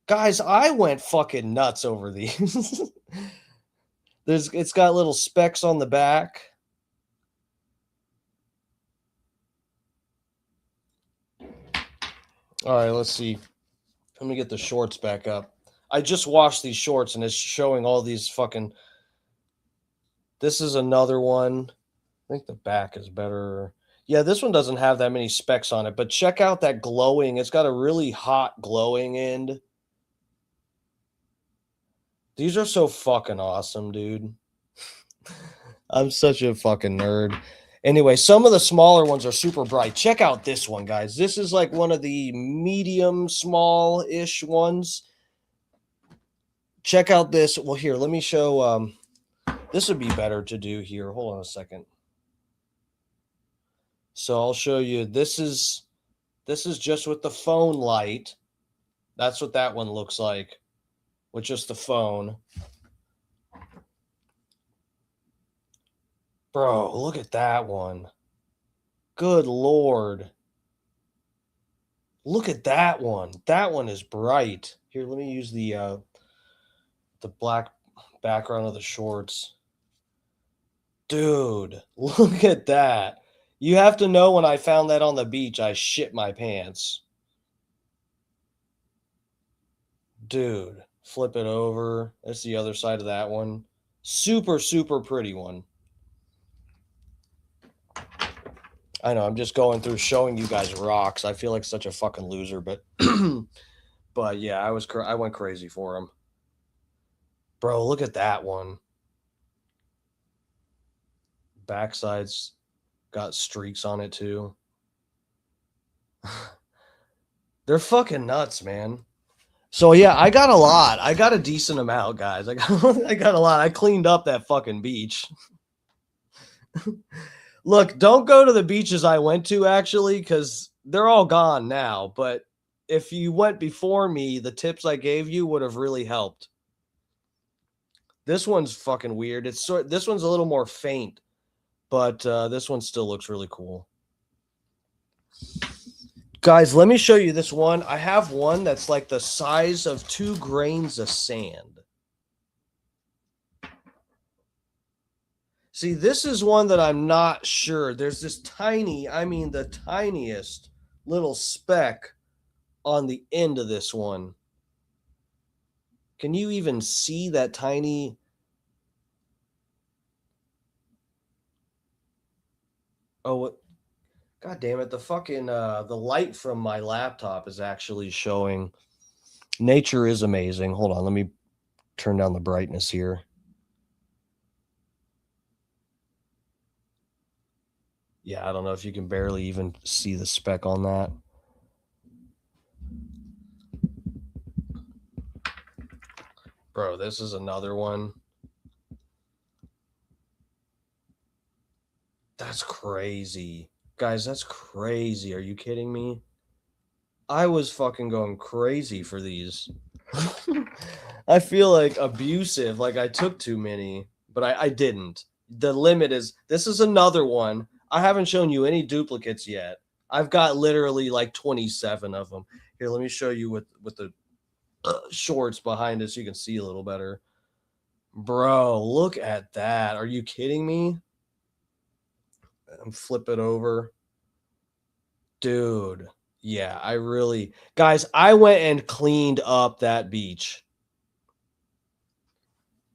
Guys, I went fucking nuts over these. It's got little specks on the back. All right, let's see. Let me get the shorts back up. I just washed these shorts and it's showing all these fucking. This is another one. I think the back is better. Yeah, this one doesn't have that many specs on it, but check out that glowing. It's got a really hot glowing end. These are so fucking awesome, dude. I'm such a fucking nerd. Anyway, some of the smaller ones are super bright. Check out this one, guys. This is like one of the medium small-ish ones. Check out this. Well, here, let me show. This would be better to do here. Hold on a second. So I'll show you. This is just with the phone light. That's what that one looks like with just the phone. Bro, look at that one. Good Lord. Look at that one. That one is bright. Here, let me use the black background of the shorts. Dude, look at that. You have to know when I found that on the beach, I shit my pants. Dude, flip it over. That's the other side of that one. Super, super pretty one. I know, I'm just going through showing you guys rocks. I feel like such a fucking loser, but but yeah, I went crazy for them. Bro, look at that one. Backside's got streaks on it too. They're fucking nuts, man. So yeah, I got a lot. I got a decent amount, guys. I got a lot. I cleaned up that fucking beach. Look, don't go to the beaches I went to, actually, because they're all gone now. But if you went before me, the tips I gave you would have really helped. This one's fucking weird. This one's a little more faint, but this one still looks really cool. Guys, let me show you this one. I have one that's like the size of 2 grains of sand. See, this is one that I'm not sure. There's this tiny, I mean the tiniest little speck on the end of this one. Can you even see that tiny? Oh, God damn it. The fucking, the light from my laptop is actually showing. Nature is amazing. Hold on. Let me turn down the brightness here. Yeah, I don't know if you can barely even see the speck on that. Bro, this is another one. That's crazy. Guys, that's crazy. Are you kidding me? I was fucking going crazy for these. I feel like abusive, like I took too many, but I didn't. The limit is, this is another one. I haven't shown you any duplicates yet. I've got literally like 27 of them. Here, let me show you with the shorts behind it so you can see a little better. Bro, look at that. Are you kidding me? Flip it over. Dude. Yeah, I really... Guys, I went and cleaned up that beach.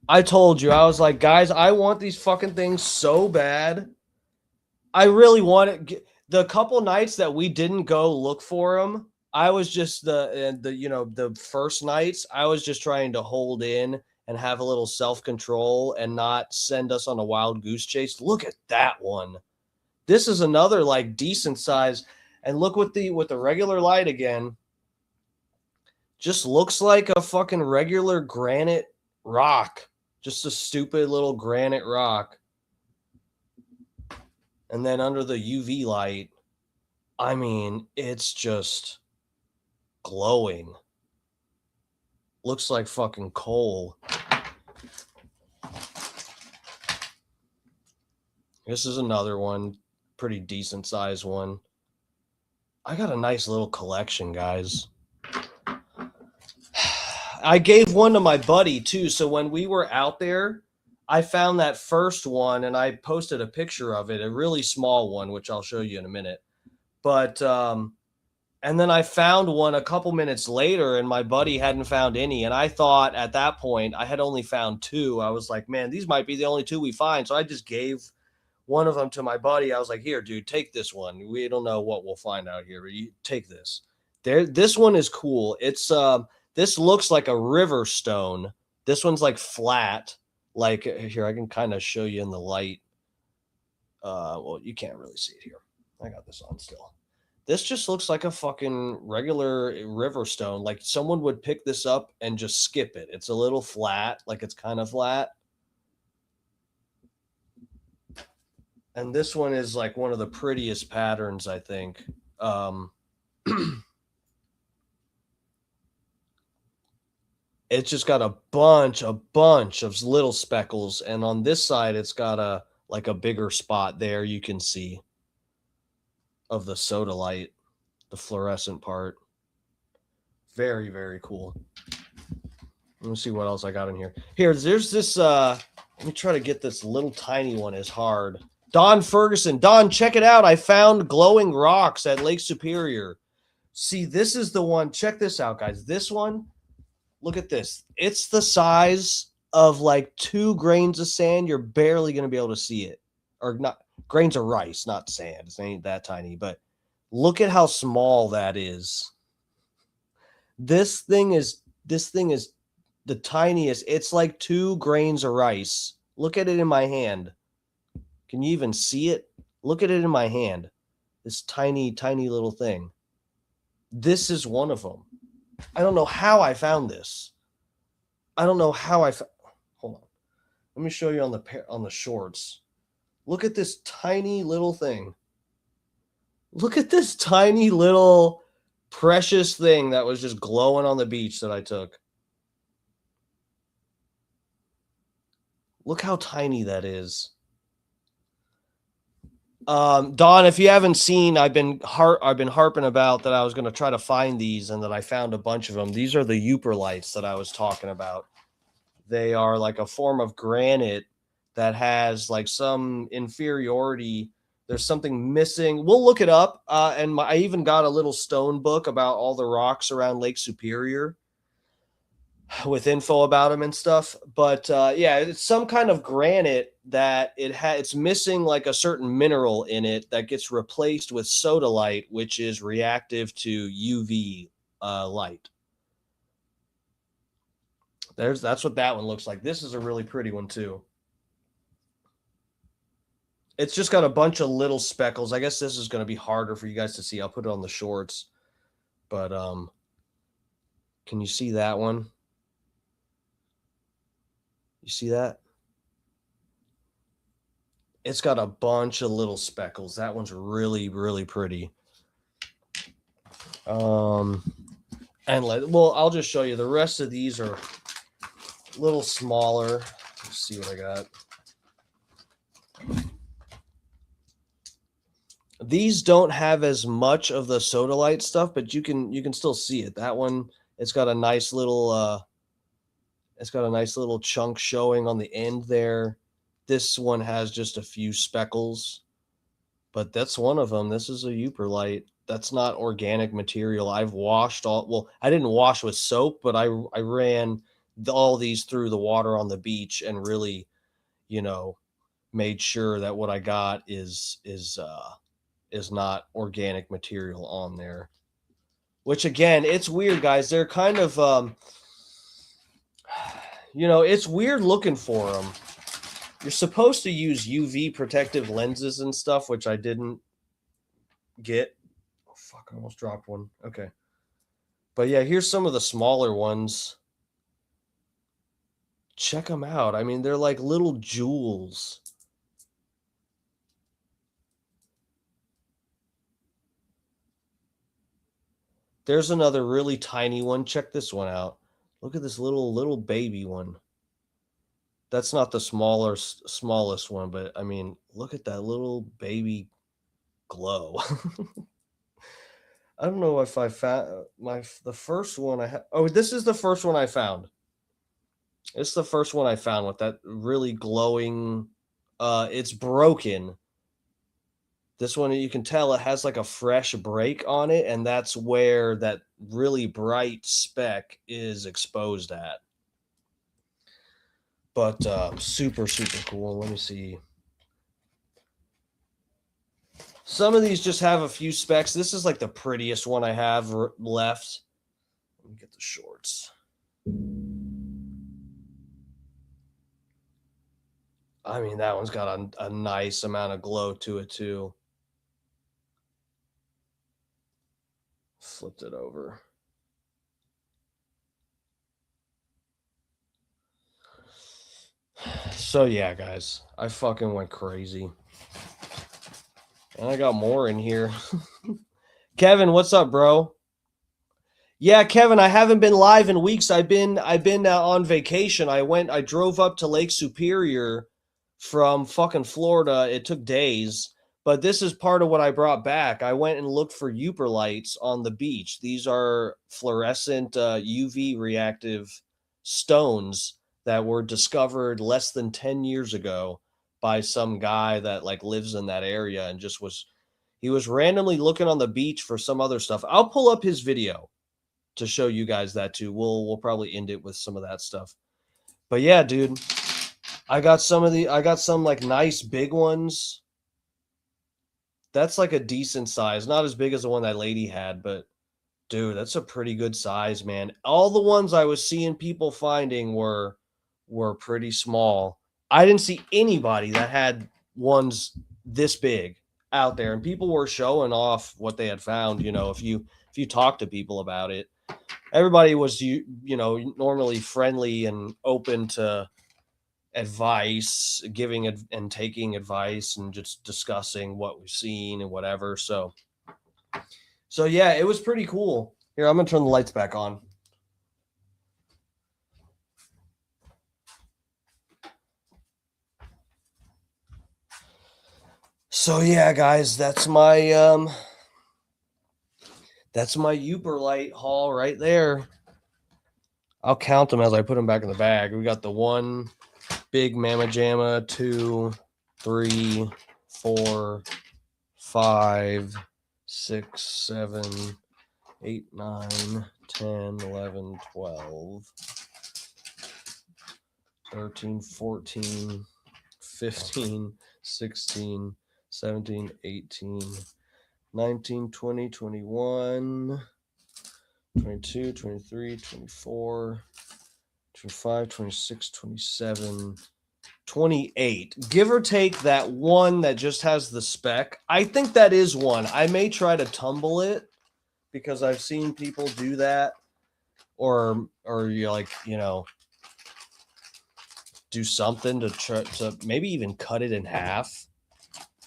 I told you, I was like, guys, I want these fucking things so bad. I really want it. The couple nights that we didn't go look for them, I was just the first nights, I was just trying to hold in and have a little self-control and not send us on a wild goose chase. Look at that one. This is another like decent size. And look with the regular light again. Just looks like a fucking regular granite rock. Just a stupid little granite rock. And then under the UV light, I mean, it's just glowing. Looks like fucking coal. This is another one. Pretty decent size one. I got a nice little collection, guys. I gave one to my buddy, too. So when we were out there, I found that first one, and I posted a picture of it, a really small one, which I'll show you in a minute. But, and then I found one a couple minutes later, and my buddy hadn't found any. And I thought at that point, I had only found 2. I was like, man, these might be the only 2 we find. So I just gave one of them to my buddy. I was like, here, dude, take this one. We don't know what we'll find out here, but you take this. This one is cool. It's, this looks like a river stone. This one's like flat. Like here, I can kind of show you in the light. Well, you can't really see it here. I got this on still. This just looks like a fucking regular river stone. Like someone would pick this up and just skip it. It's a little flat, like it's kind of flat. And this one is like one of the prettiest patterns, I think. It's just got a bunch of little speckles. And on this side, it's got a bigger spot there you can see of the sodalite, the fluorescent part. Very, very cool. Let me see what else I got in here. Here, there's this, let me try to get this little tiny one. Is hard. Don Ferguson. Don, check it out. I found glowing rocks at Lake Superior. See, this is the one. Check this out, guys. This one. Look at this. It's the size of like 2 grains of sand. You're barely going to be able to see it. Or not, grains of rice, not sand. It ain't that tiny. But look at how small that is. This thing is the tiniest. It's like 2 grains of rice. Look at it in my hand. Can you even see it? Look at it in my hand. This tiny, tiny little thing. This is one of them. I don't know how I found this. I don't know how I hold on. Let me show you on the shorts. Look at this tiny little thing. Look at this tiny little precious thing that was just glowing on the beach that I took. Look how tiny that is. Don, if you haven't seen, I've been harping about that I was going to try to find these and that I found a bunch of them. These are the Yooperlites that I was talking about. They are like a form of granite that has like some inferiority. There's something missing. We'll look it up. And I even got a little stone book about all the rocks around Lake Superior. with info about them and stuff. But yeah, it's some kind of granite that it's missing like a certain mineral in it that gets replaced with sodalite, which is reactive to UV light. That's what that one looks like. This is a really pretty one too. It's just got a bunch of little speckles. I guess this is going to be harder for you guys to see. I'll put it on the shorts. But can you see that one? You see that? It's got a bunch of little speckles. That one's really, really pretty. Well, I'll just show you. The rest of these are a little smaller. Let's see what I got. These don't have as much of the sodalite stuff, but you can still see it. That one, it's got a nice little chunk showing on the end there. This one has just a few speckles, but that's one of them. This is a Yooperlite. That's not organic material. I've washed I didn't wash with soap, but I ran all these through the water on the beach and really, made sure that what I got is not organic material on there. Which again, it's weird, guys. They're kind of it's weird looking for them. You're supposed to use UV protective lenses and stuff, which I didn't get. Oh, fuck, I almost dropped one. Okay. But yeah, here's some of the smaller ones. Check them out. I mean, they're like little jewels. There's another really tiny one. Check this one out. Look at this little baby one. That's not the smallest one, but I mean, look at that little baby glow. I don't know if I found the first one I had. Oh, this is the first one I found. It's the first one I found with that really glowing. It's broken. This one, you can tell it has like a fresh break on it, and that's where that really bright speck is exposed at. But super, super cool. Let me see. Some of these just have a few specks. This is like the prettiest one I have left. Let me get the shorts. I mean, that one's got a nice amount of glow to it too. Flipped it over. So yeah, guys, I fucking went crazy. And I got more in here. Kevin, what's up, bro? Yeah, Kevin, I haven't been live in weeks. I've been on vacation. I drove up to Lake Superior from fucking Florida. It took days, but this is part of what I brought back. I went and looked for Yooperlites on the beach. These are fluorescent UV reactive stones that were discovered less than 10 years ago by some guy that like lives in that area and he was randomly looking on the beach for some other stuff. I'll pull up his video to show you guys that too. We'll probably end it with some of that stuff. But yeah, dude, I got some like nice big ones. That's like a decent size. Not as big as the one that lady had, but dude, that's a pretty good size, man. All the ones I was seeing people finding were pretty small. I didn't see anybody that had ones this big out there, and people were showing off what they had found. If you talk to people about it, everybody was normally friendly and open to advice, giving and taking advice, and just discussing what we've seen and whatever. So yeah, it was pretty cool. Here, I'm gonna turn the lights back on. So yeah, guys, that's my Yooperlite haul right there. I'll count them as I put them back in the bag. We got the one big Mama Jamma, 2, 3, 4, 5, 6, 7, 8, 9, 10, 11, 12, 13, 14, 15, 16, 17, 18, 19, 20, 21, 22, 23, 24, 25, 26, 27, 28. Give or take that one that just has the speck. I think that is one. I may try to tumble it because I've seen people do that, or you're like, you know, do something to try to maybe even cut it in half,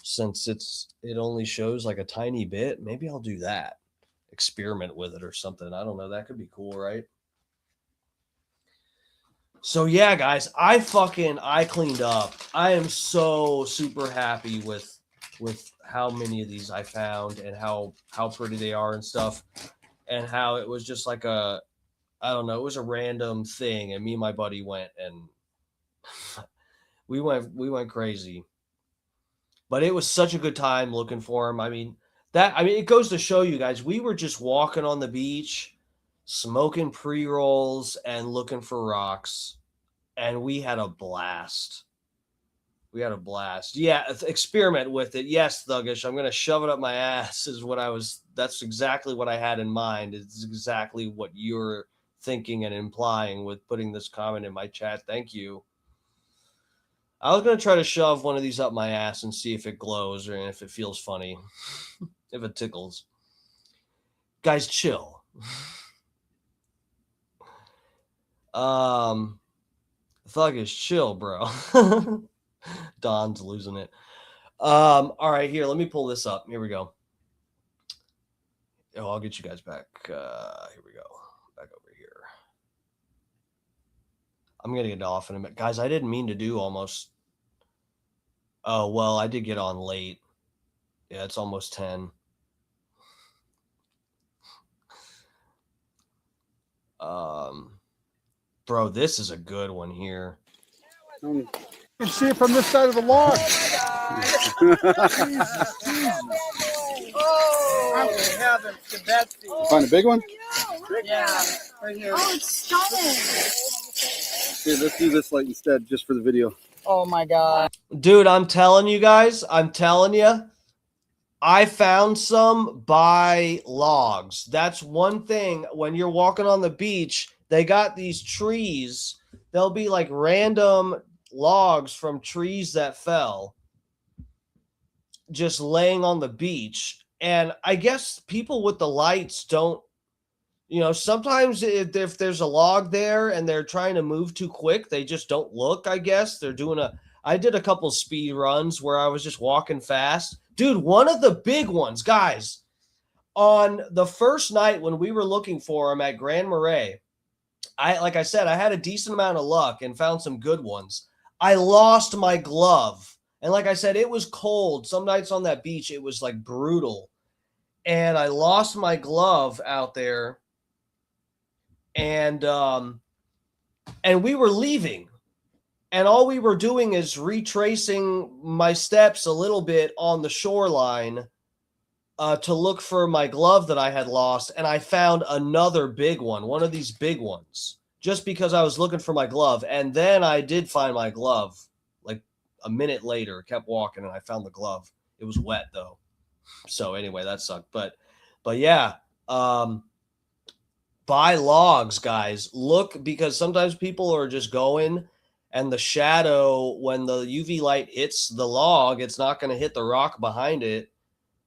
since it only shows like a tiny bit. Maybe I'll do that, experiment with it or something. I don't know, that could be cool, right? So yeah, guys, I cleaned up. I am so super happy with how many of these I found and how pretty they are and stuff, and how it was just like I don't know, it was a random thing, and me and my buddy went and we went crazy. But it was such a good time looking for them. I mean, it goes to show you guys, we were just walking on the beach, smoking pre-rolls and looking for rocks, and we had a blast. Yeah, experiment with it. Yes, Thuggish, I'm going to shove it up my ass that's exactly what I had in mind. It's exactly what you're thinking and implying with putting this comment in my chat. Thank you. I was going to try to shove one of these up my ass and see if it glows or if it feels funny, if it tickles. Guys, chill. Thuggish, chill, bro. Don's losing it. All right, here, let me pull this up. Here we go. Oh, I'll get you guys back. Here we go. Back over here. I'm going to get off in a minute. Guys, I didn't mean to do almost. Oh, well, I did get on late. Yeah, it's almost 10. Bro, this is a good one here. You can see it from this side of the log. Oh, heavens to Betsy. Find a big one? Yeah, right here. Oh, it's stunning. Here, let's do this like instead, just for the video. Oh my God. Dude, I'm telling you guys, I found some by logs. That's one thing. When you're walking on the beach, they got these trees. They'll be like random logs from trees that fell just laying on the beach. And I guess people with the lights don't, you know, sometimes if there's a log there and they're trying to move too quick, they just don't look, I guess. I did a couple speed runs where I was just walking fast. Dude, one of the big ones, guys, on the first night when we were looking for them at Grand Marais, like I said, I had a decent amount of luck and found some good ones. I lost my glove. And like I said, it was cold. Some nights on that beach, it was like brutal. And I lost my glove out there. And we were leaving. And all we were doing is retracing my steps a little bit on the shoreline to look for my glove that I had lost. And I found another big one of these big ones, just because I was looking for my glove. And then I did find my glove like a minute later, kept walking, and I found the glove. It was wet though. So anyway, that sucked. But yeah, buy logs, guys. Look, because sometimes people are just going, and the shadow, when the UV light hits the log, it's not going to hit the rock behind it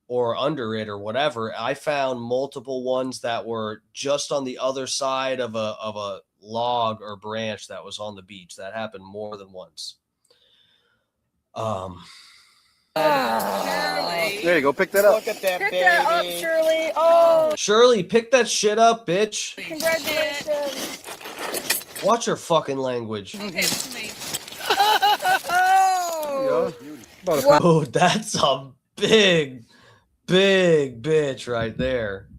or under it or whatever. I found multiple ones that were just on the other side of a log or branch that was on the beach. That happened more than once. There you go. Pick that up. Look at that Pick baby. that up, Shirley. Oh, Shirley, pick that shit up, bitch. congratulations. Watch your fucking language. Oh, that's a big bitch right there.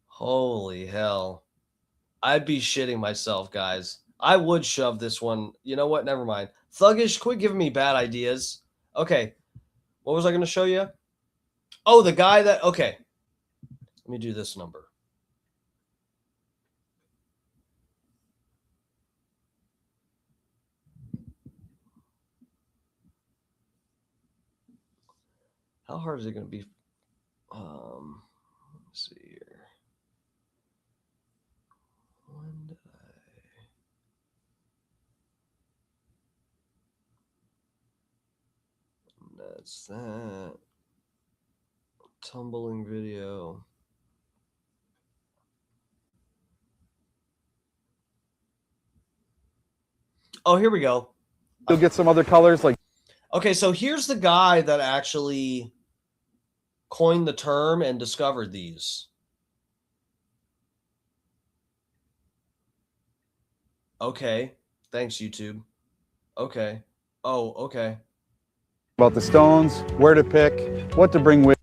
Holy hell. I'd be shitting myself, guys. I would shove this one. You know what? Never mind. Thuggish, quit giving me bad ideas. Okay. What was I going to show you? Oh, the guy that... Okay. Let me do this number. hard is it going to be? Let's see here. When did That's that. Tumbling video. Oh, here we go. You'll get some other colors like. Okay, so here's the guy that actually coined the term and discovered these. Okay. Thanks, YouTube. Okay. Oh, okay. About the stones, where to pick, what to bring with.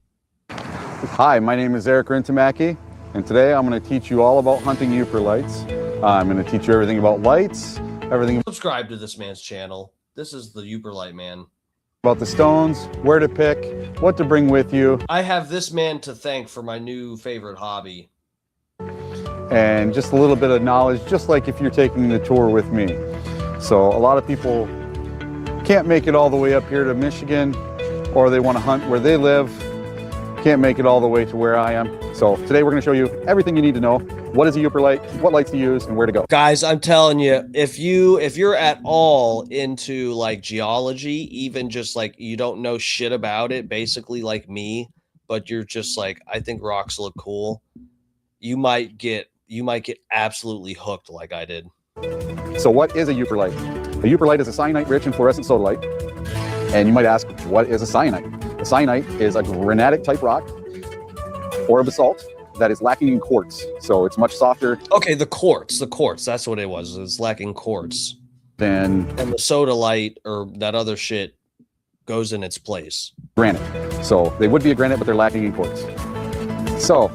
Hi, my name is Eric Rintamaki, and today I'm going to teach you all about hunting Yooperlites. I'm going to teach you everything about lights, everything. Subscribe to this man's channel. This is the Yooperlite man. About the stones, where to pick, what to bring with you. I have this man to thank for my new favorite hobby. And just a little bit of knowledge, just like if you're taking the tour with me. So a lot of people can't make it all the way up here to Michigan, or they want to hunt where they live, can't make it all the way to where I am. So today we're going to show you everything you need to know. What is a Yooperlite, what lights to use, and where to go. Guys, I'm telling you, if you're at all into like geology, even just like you don't know shit about it, basically like me, but you're just like, I think rocks look cool, you might get absolutely hooked like I did. So what is a Yooperlite? A Yooperlite is a cyanite-rich and fluorescent sodalite. And you might ask, what is a syenite? A syenite is a granitic type rock or a basalt that is lacking in quartz. So it's much softer. Okay, the quartz, that's what it was. It's lacking quartz. And the sodalite or that other shit goes in its place. Granite. So they would be a granite, but they're lacking in quartz. So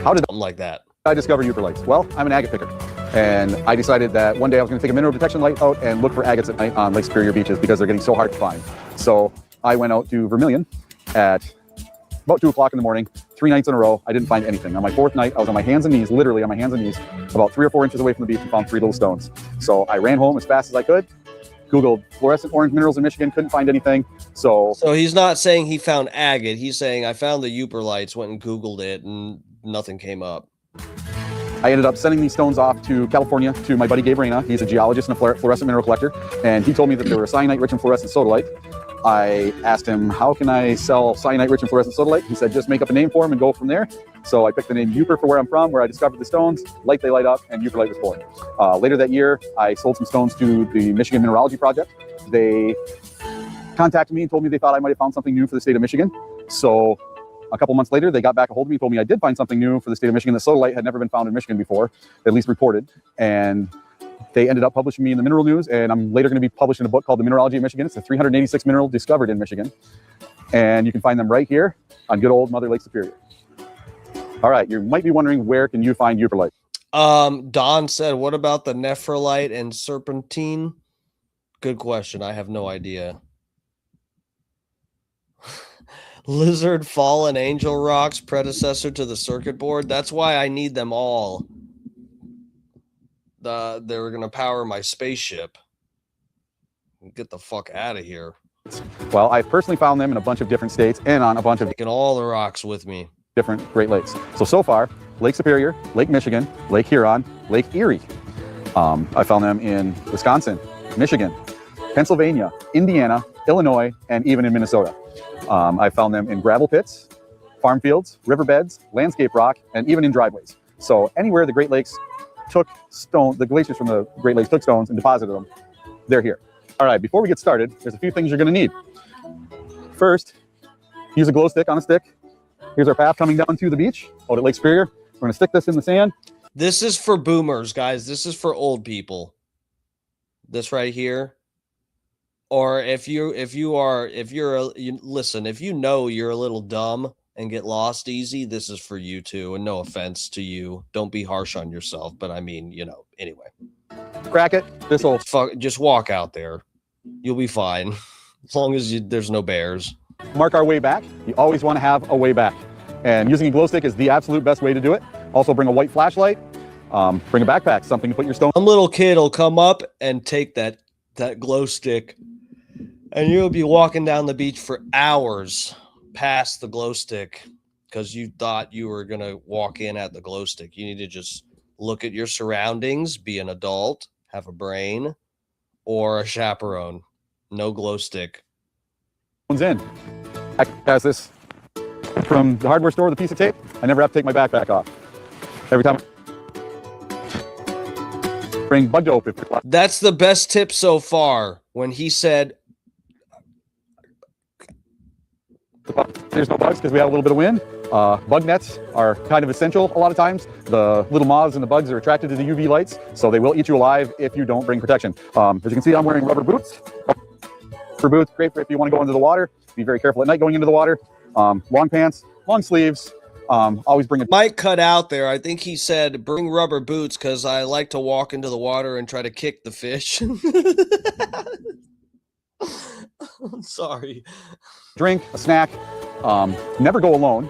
how did something like that I discover Yooperlites? Well, I'm an agate picker. And I decided that one day I was going to take a mineral detection light out and look for agates at night on Lake Superior beaches because they're getting so hard to find. So I went out to Vermilion at about 2 o'clock in the morning, 3 nights in a row. I didn't find anything. On my 4th night, I was on my hands and knees, literally on my hands and knees, about 3 or 4 inches away from the beach and found 3 little stones. So I ran home as fast as I could, Googled fluorescent orange minerals in Michigan, couldn't find anything. So he's not saying he found agate. He's saying I found the Yooperlites, went and Googled it, and nothing came up. I ended up sending these stones off to California to my buddy Gabe Reyna. He's a geologist and a fluorescent mineral collector, and he told me that they were cyanite-rich and fluorescent sodalite. I asked him, how can I sell cyanite-rich and fluorescent sodalite? He said, just make up a name for them and go from there. So I picked the name Yooper for where I'm from, where I discovered the stones. They light up, and Yooperlite was born. Later that year, I sold some stones to the Michigan Mineralogy Project. They contacted me and told me they thought I might have found something new for the state of Michigan. So a couple months later, they got back a hold of me and told me I did find something new for the state of Michigan. The sodalite had never been found in Michigan before, at least reported. And they ended up publishing me in the Mineral News, and I'm later going to be publishing a book called The Mineralogy of Michigan. It's the 386 mineral discovered in Michigan. And you can find them right here on good old Mother Lake Superior. All right, you might be wondering, where can you find Yooperlite? Don said, what about the nephrolite and serpentine? Good question. I have no idea. Lizard, fallen angel rocks, predecessor to the circuit board. That's why I need them all. They were going to power my spaceship. Get the fuck out of here. Well, I've personally found them in a bunch of different states and on a bunch of taking all the rocks with me. Different Great Lakes. So far, Lake Superior, Lake Michigan, Lake Huron, Lake Erie. I found them in Wisconsin, Michigan, Pennsylvania, Indiana, Illinois, and even in Minnesota. I found them in gravel pits, farm fields, riverbeds, landscape rock, and even in driveways. So anywhere the Great Lakes took stone, the glaciers from the Great Lakes took stones and deposited them, they're here. All right, before we get started, there's a few things you're gonna need. First, use a glow stick on a stick. Here's our path coming down to the beach out at Lake Superior. We're gonna stick this in the sand. This is for boomers, guys. This is for old people. This right here. Or if you listen, if you know you're a little dumb and get lost easy, this is for you too. And no offense to you, don't be harsh on yourself. But I mean, anyway. Crack it. This will just walk out there. You'll be fine as long as there's no bears. Mark our way back. You always want to have a way back, and using a glow stick is the absolute best way to do it. Also, bring a white flashlight. Bring a backpack, something to put your stone. Some little kid will come up and take that glow stick. And you'll be walking down the beach for hours past the glow stick because you thought you were going to walk in at the glow stick. You need to just look at your surroundings, be an adult, have a brain, or a chaperone. No glow stick. In. I has this from the hardware store with a piece of tape. I never have to take my backpack off. Every time I bring bug dope. That's the best tip so far. When he said there's no bugs because we have a little bit of wind. Bug nets are kind of essential a lot of times. The little moths and the bugs are attracted to the UV lights, so they will eat you alive if you don't bring protection. As you can see, I'm wearing rubber boots. Rubber boots, great for if you want to go into the water. Be very careful at night going into the water. Long pants, long sleeves. Always bring a Mike cut out there. I think he said bring rubber boots because I like to walk into the water and try to kick the fish. I'm sorry. Drink, a snack. Never go alone.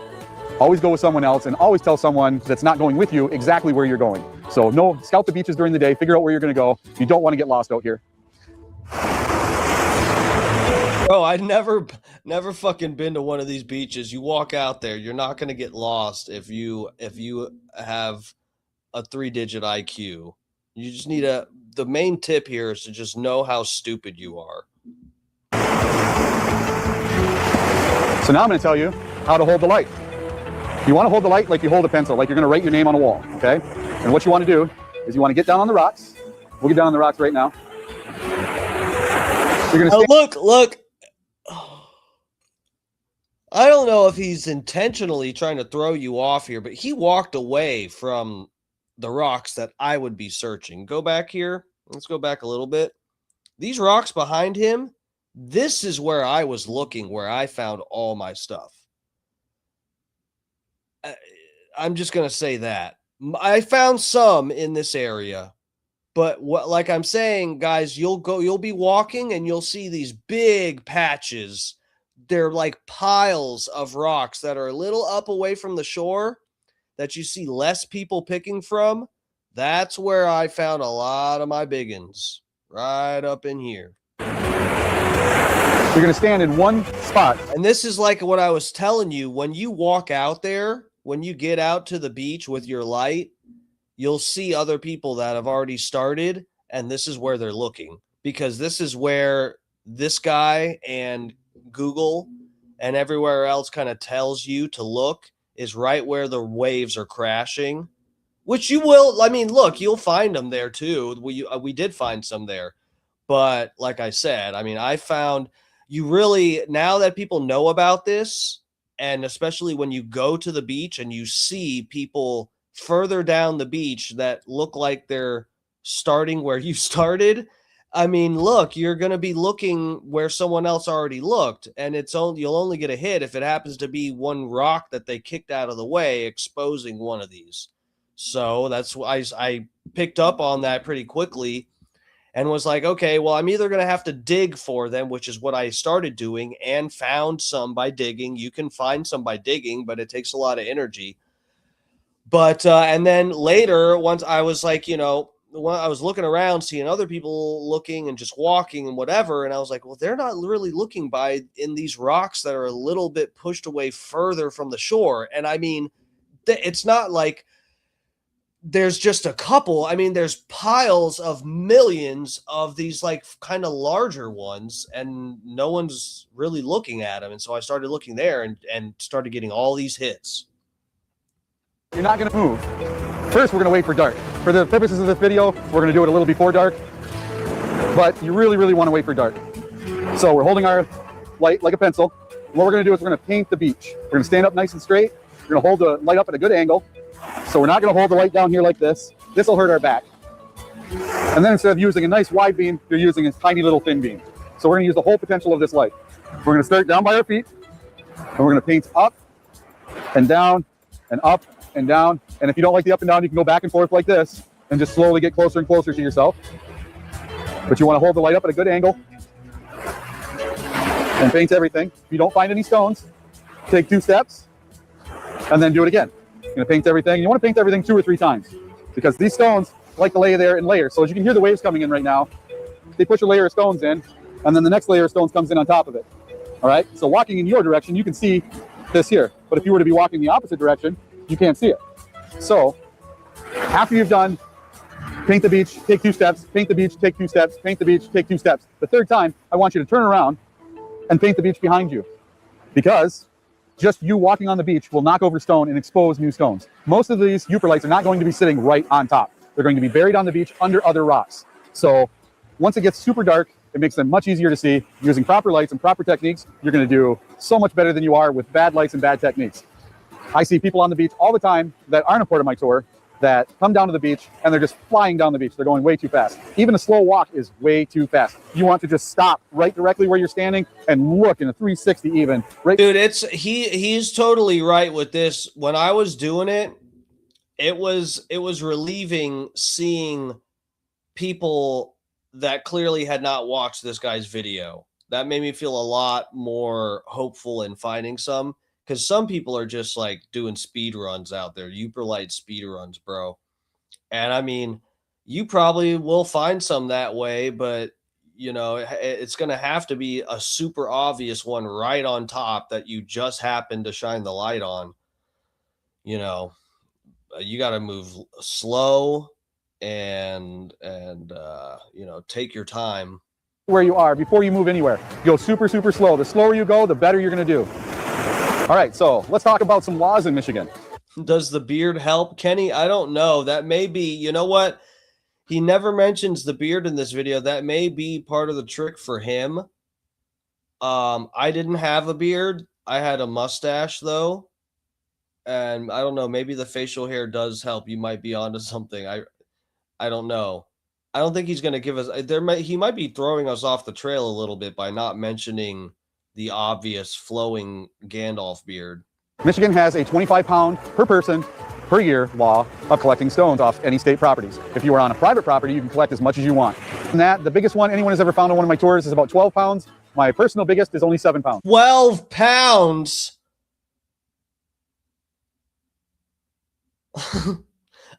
Always go with someone else, and always tell someone that's not going with you exactly where you're going. So no, scout the beaches during the day, figure out where you're going to go. You don't want to get lost out here. Bro, I never fucking been to one of these beaches. You walk out there, you're not going to get lost if you have a 3-digit IQ. You just need the main tip here is to just know how stupid you are. So now I'm going to tell you how to hold the light. You want to hold the light like you hold a pencil, like you're going to write your name on a wall, okay? And what you want to do is you want to get down on the rocks. We'll get down on the rocks right now. You're going to look. I don't know if he's intentionally trying to throw you off here, but he walked away from the rocks that I would be searching. Go back here. Let's go back a little bit. These rocks behind him, this is where I was looking, where I found all my stuff. I'm just going to say that. I found some in this area, but like I'm saying, guys, you'll be walking and you'll see these big patches. They're like piles of rocks that are a little up away from the shore that you see less people picking from. That's where I found a lot of my biggins, right up in here. You're going to stand in one spot. And this is like what I was telling you. When you walk out there, when you get out to the beach with your light, you'll see other people that have already started, and this is where they're looking. Because this is where this guy and Google and everywhere else kind of tells you to look, is right where the waves are crashing, which you will. I mean, look, you'll find them there too. We did find some there. But like I said, I mean, I found you really, now that people know about this, and especially when you go to the beach and you see people further down the beach that look like they're starting where you started, I mean, look, you're going to be looking where someone else already looked, and you'll only get a hit if it happens to be one rock that they kicked out of the way, exposing one of these. So that's why I picked up on that pretty quickly and was like, okay, well, I'm either going to have to dig for them, which is what I started doing, and found some by digging. You can find some by digging, but it takes a lot of energy. But and then later, once I was like, I was looking around, seeing other people looking and just walking and whatever. And I was like, well, they're not really looking in these rocks that are a little bit pushed away further from the shore. And I mean, it's not like there's just a couple. I mean, there's piles of millions of these like kind of larger ones, and no one's really looking at them. And so I started looking there and started getting all these hits. You're not going to move. First, we're going to wait for dark. For the purposes of this video, we're going to do it a little before dark, but you really, really want to wait for dark. So we're holding our light like a pencil. What we're going to do is we're going to paint the beach. We're going to stand up nice and straight. We're going to hold the light up at a good angle. So we're not going to hold the light down here like this. This will hurt our back. And then instead of using a nice wide beam, you're using a tiny little thin beam. So we're going to use the whole potential of this light. We're going to start down by our feet, and we're going to paint up and down and up and down. And if you don't like the up and down, you can go back and forth like this and just slowly get closer and closer to yourself. But you want to hold the light up at a good angle and paint everything. If you don't find any stones, take 2 steps and then do it again. You're going to paint everything. You want to paint everything 2 or 3 times because these stones like to lay there in layers. So as you can hear the waves coming in right now, they push a layer of stones in, and then the next layer of stones comes in on top of it. All right, so walking in your direction, you can see this here. But if you were to be walking the opposite direction, you can't see it. So after you've done paint the beach, take 2 steps, paint the beach, take 2 steps, paint the beach, take 2 steps. The third time, I want you to turn around and paint the beach behind you, because just you walking on the beach will knock over stone and expose new stones. Most of these Yooperlites are not going to be sitting right on top. They're going to be buried on the beach under other rocks. So once it gets super dark, it makes them much easier to see. Using proper lights and proper techniques, you're going to do so much better than you are with bad lights and bad techniques. I see people on the beach all the time that aren't a part of my tour that come down to the beach and they're just flying down the beach. They're going way too fast. Even a slow walk is way too fast. You want to just stop right directly where you're standing and look in a 360 even. Right. Dude, he's totally right with this. When I was doing it, it was relieving seeing people that clearly had not watched this guy's video. That made me feel a lot more hopeful in finding some, because some people are just like doing speed runs out there, Yooperlite speed runs, bro. And I mean, you probably will find some that way, but you know, it's going to have to be a super obvious one right on top that you just happen to shine the light on. You know, you got to move slow and you know, take your time where you are before you move anywhere. Go super slow. The slower you go, the better you're going to do. All right, so let's talk about some laws in Michigan. Does the beard help, Kenny? I don't know. That may be, you know what? He never mentions the beard in this video. That may be part of the trick for him. I didn't have a beard. I had a mustache though. And I don't know, maybe the facial hair does help. You might be onto something. I don't know. I don't think he's going to give us he might be throwing us off the trail a little bit by not mentioning the obvious flowing Gandalf beard. Michigan has a 25-pound per person per year law of collecting stones off any state properties. If you are on a private property, you can collect as much as you want. And that, the biggest one anyone has ever found on one of my tours is about 12 pounds. My personal biggest is only 7 pounds. 12 pounds?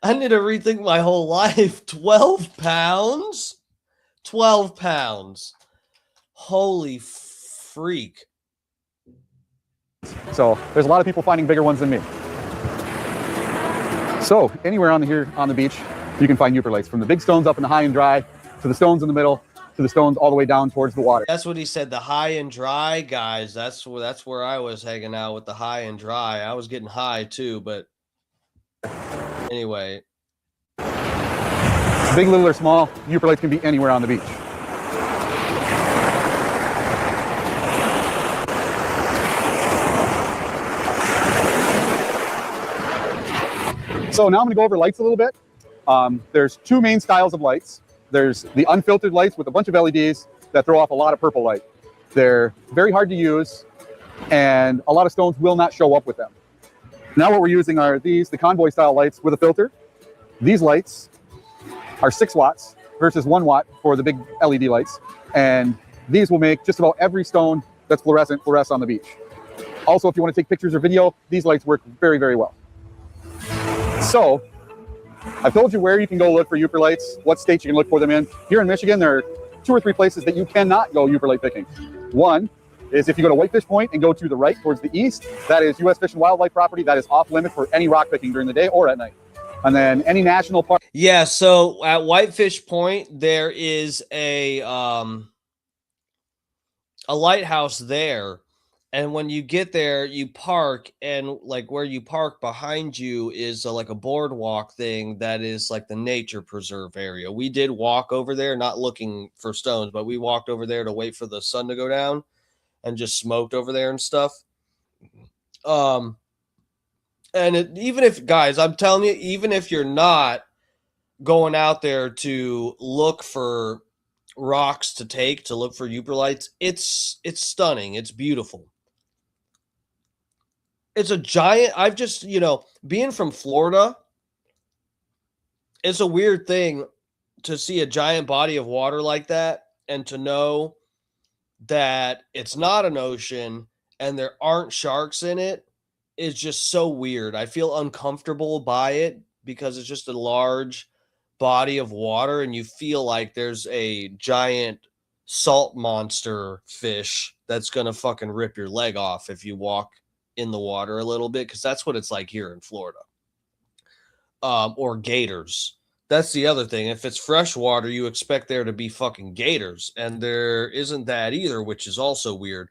I need to rethink my whole life. 12 pounds? 12 pounds. Holy freak. So there's a lot of people finding bigger ones than me. So anywhere on the beach, you can find Yooperlites, from the big stones up in the high and dry to the stones in the middle to the stones all the way down towards the water. That's what he said, the high and dry guys. That's where I was hanging out, with the high and dry. I was getting high too, but anyway. Big, little, or small, Yooperlites can be anywhere on the beach. So now I'm going to go over lights a little bit. There's 2 main styles of lights. There's the unfiltered lights with a bunch of LEDs that throw off a lot of purple light. They're very hard to use, and a lot of stones will not show up with them. Now what we're using are the convoy style lights with a filter. These lights are 6 watts versus 1 watt for the big LED lights. And these will make just about every stone that's fluorescent fluoresce on the beach. Also, if you want to take pictures or video, these lights work very, very well. So I've told you where you can go look for Yooperlites, what states you can look for them in. Here in Michigan, there are 2 or 3 places that you cannot go Yooperlite picking. One is if you go to Whitefish Point and go to the right towards the east, that is U.S. Fish and Wildlife property. That is off limit for any rock picking during the day or at night. And then any national park. Yeah, so at Whitefish Point, there is a lighthouse there. And when you get there, you park, and like where you park behind you is like a boardwalk thing that is like the nature preserve area. We did walk over there, not looking for stones, but we walked over there to wait for the sun to go down and just smoked over there and stuff. And even if, guys, I'm telling you, even if you're not going out there to look for rocks to look for Yooperlites, it's stunning. It's beautiful. It's a giant, I've just, being from Florida, it's a weird thing to see a giant body of water like that and to know that it's not an ocean and there aren't sharks in it is just so weird. I feel uncomfortable by it because it's just a large body of water and you feel like there's a giant salt monster fish that's going to fucking rip your leg off if you walk in the water a little bit, because that's what it's like here in Florida. Or gators. That's the other thing. If it's freshwater, you expect there to be fucking gators, and there isn't that either, which is also weird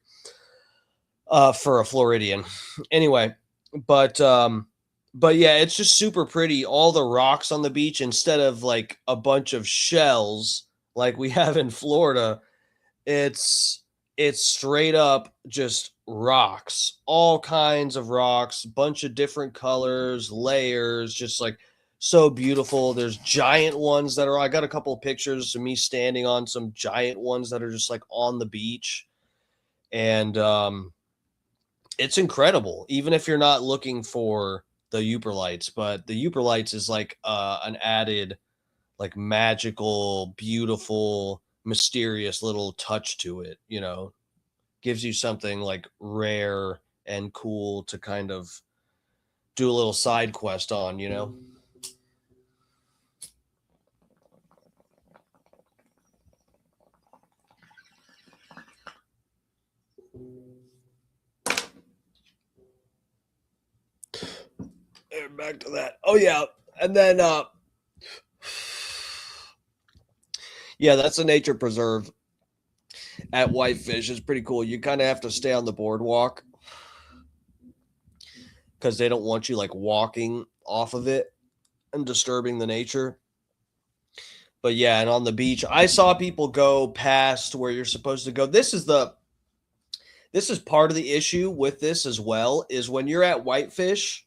for a Floridian. Anyway, but yeah, it's just super pretty. All the rocks on the beach, instead of like a bunch of shells like we have in Florida, it's straight up just rocks, all kinds of rocks, bunch of different colors, layers, just like so beautiful. There's giant ones that are, I got a couple of pictures of me standing on some giant ones that are just like on the beach. And it's incredible, even if you're not looking for the Yooperlites. But the Yooperlites is like an added, like magical, beautiful, mysterious little touch to it, you know, gives you something like rare and cool to kind of do a little side quest on, you know. And back to that. Oh yeah. And then yeah, that's a nature preserve at Whitefish. It's pretty cool. You kind of have to stay on the boardwalk because they don't want you like walking off of it and disturbing the nature. But yeah, and on the beach, I saw people go past where you're supposed to go. This is part of the issue with this as well, is when you're at Whitefish,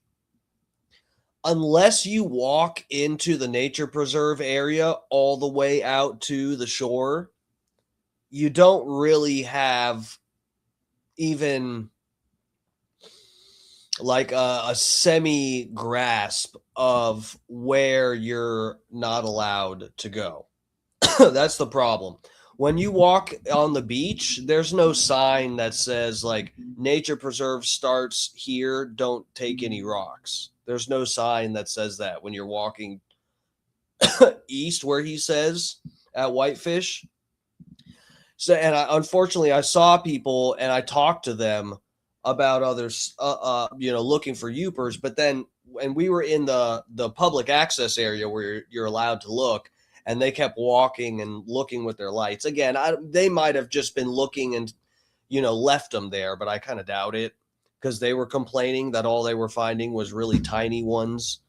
unless you walk into the nature preserve area all the way out to the shore, you don't really have even like a semi grasp of where you're not allowed to go. That's the problem. When you walk on the beach, there's no sign that says like nature preserve starts here, don't take any rocks. There's no sign that says that when you're walking east where he says at Whitefish. So, and unfortunately, I saw people and I talked to them about others, looking for Yoopers. But then, and we were in the public access area where you're allowed to look, and they kept walking and looking with their lights. Again, they might have just been looking and, left them there, but I kind of doubt it, because they were complaining that all they were finding was really tiny ones.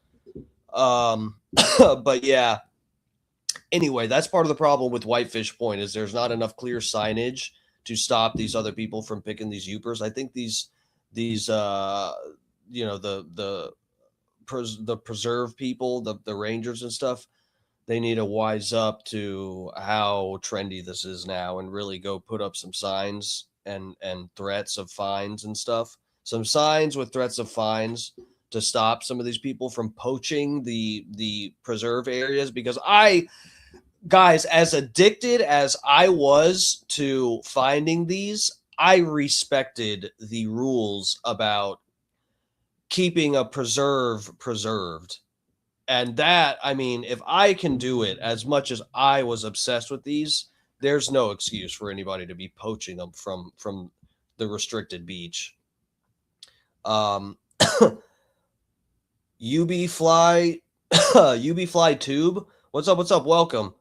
But yeah. Anyway, that's part of the problem with Whitefish Point, is there's not enough clear signage to stop these other people from picking these Yoopers. I think these the preserve people, the rangers and stuff, they need to wise up to how trendy this is now and really go put up some signs and threats of fines and stuff. Some signs with threats of fines to stop some of these people from poaching the preserve areas, because guys, as addicted as I was to finding these, I respected the rules about keeping a preserve preserved. And that, I mean, if I can do it as much as I was obsessed with these, there's no excuse for anybody to be poaching them from the restricted beach. UB Fly Tube. What's up? Welcome.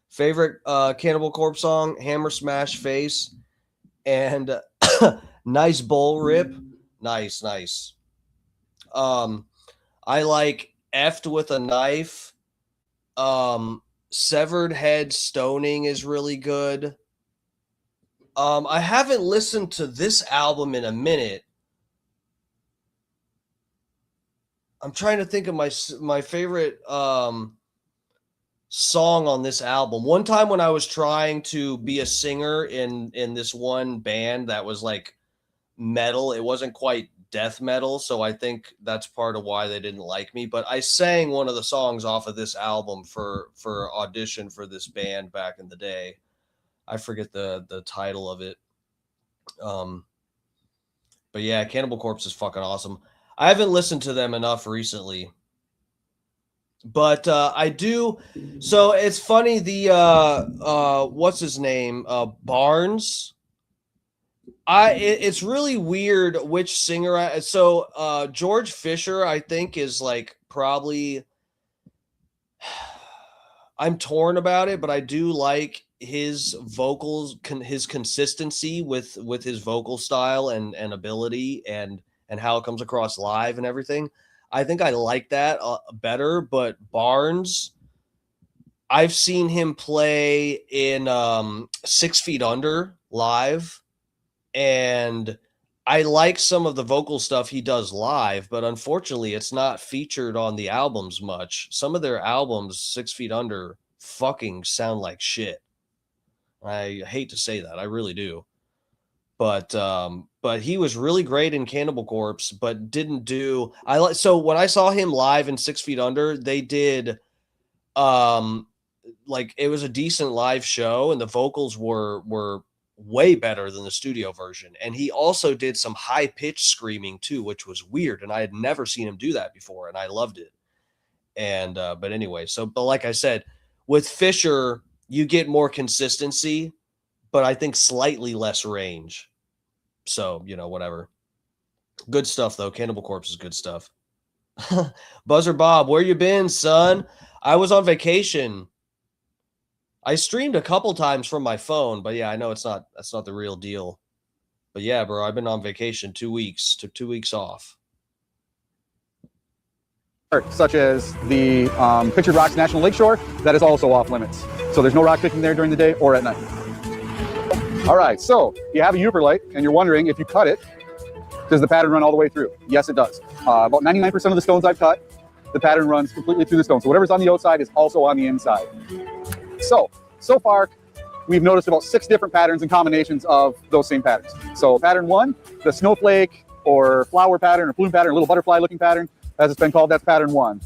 Favorite Cannibal Corpse song, Hammer Smash Face, and Nice Bowl Rip. Nice. I like Effed with a Knife. Severed Head Stoning is really good. I haven't listened to this album in a minute. I'm trying to think of my favorite song on this album. One time when I was trying to be a singer in this one band that was like metal, it wasn't quite death metal, so I think that's part of why they didn't like me. But I sang one of the songs off of this album for audition for this band back in the day. I forget the title of it. But yeah, Cannibal Corpse is fucking awesome. I haven't listened to them enough recently, but I do. So it's funny. The what's his name? Barnes. It's really weird which singer. George Fisher, I think, is like probably. I'm torn about it, but I do like his vocals, his consistency with his vocal style and ability, and how it comes across live and everything. I think I like that better. But Barnes, I've seen him play in 6 Feet Under live, and I like some of the vocal stuff he does live, but unfortunately it's not featured on the albums much. Some of their albums, 6 Feet Under, fucking sound like shit. I hate to say that, I really do. But he was really great in Cannibal Corpse, but didn't do. So when I saw him live in 6 Feet Under, they did like it was a decent live show, and the vocals were way better than the studio version. And he also did some high pitched screaming too, which was weird. And I had never seen him do that before, and I loved it. And, but anyway, but like I said, with Fisher, you get more consistency, but I think slightly less range. So, whatever. Good stuff though. Cannibal Corpse is good stuff. Buzzer Bob, where you been, son? I was on vacation. I streamed a couple times from my phone, but yeah, I know that's not the real deal. But yeah, bro, I've been on vacation 2 weeks, took 2 weeks off. Such as the Pictured Rocks National Lakeshore, that is also off limits. So there's no rock picking there during the day or at night. All right, so you have a Yooperlite and you're wondering if you cut it, does the pattern run all the way through? Yes, it does. About 99% of the stones I've cut, the pattern runs completely through the stone. So whatever's on the outside is also on the inside. So far, we've noticed about 6 different patterns and combinations of those same patterns. So pattern 1, the snowflake or flower pattern or plume pattern, or little butterfly looking pattern, as it's been called, that's pattern 1.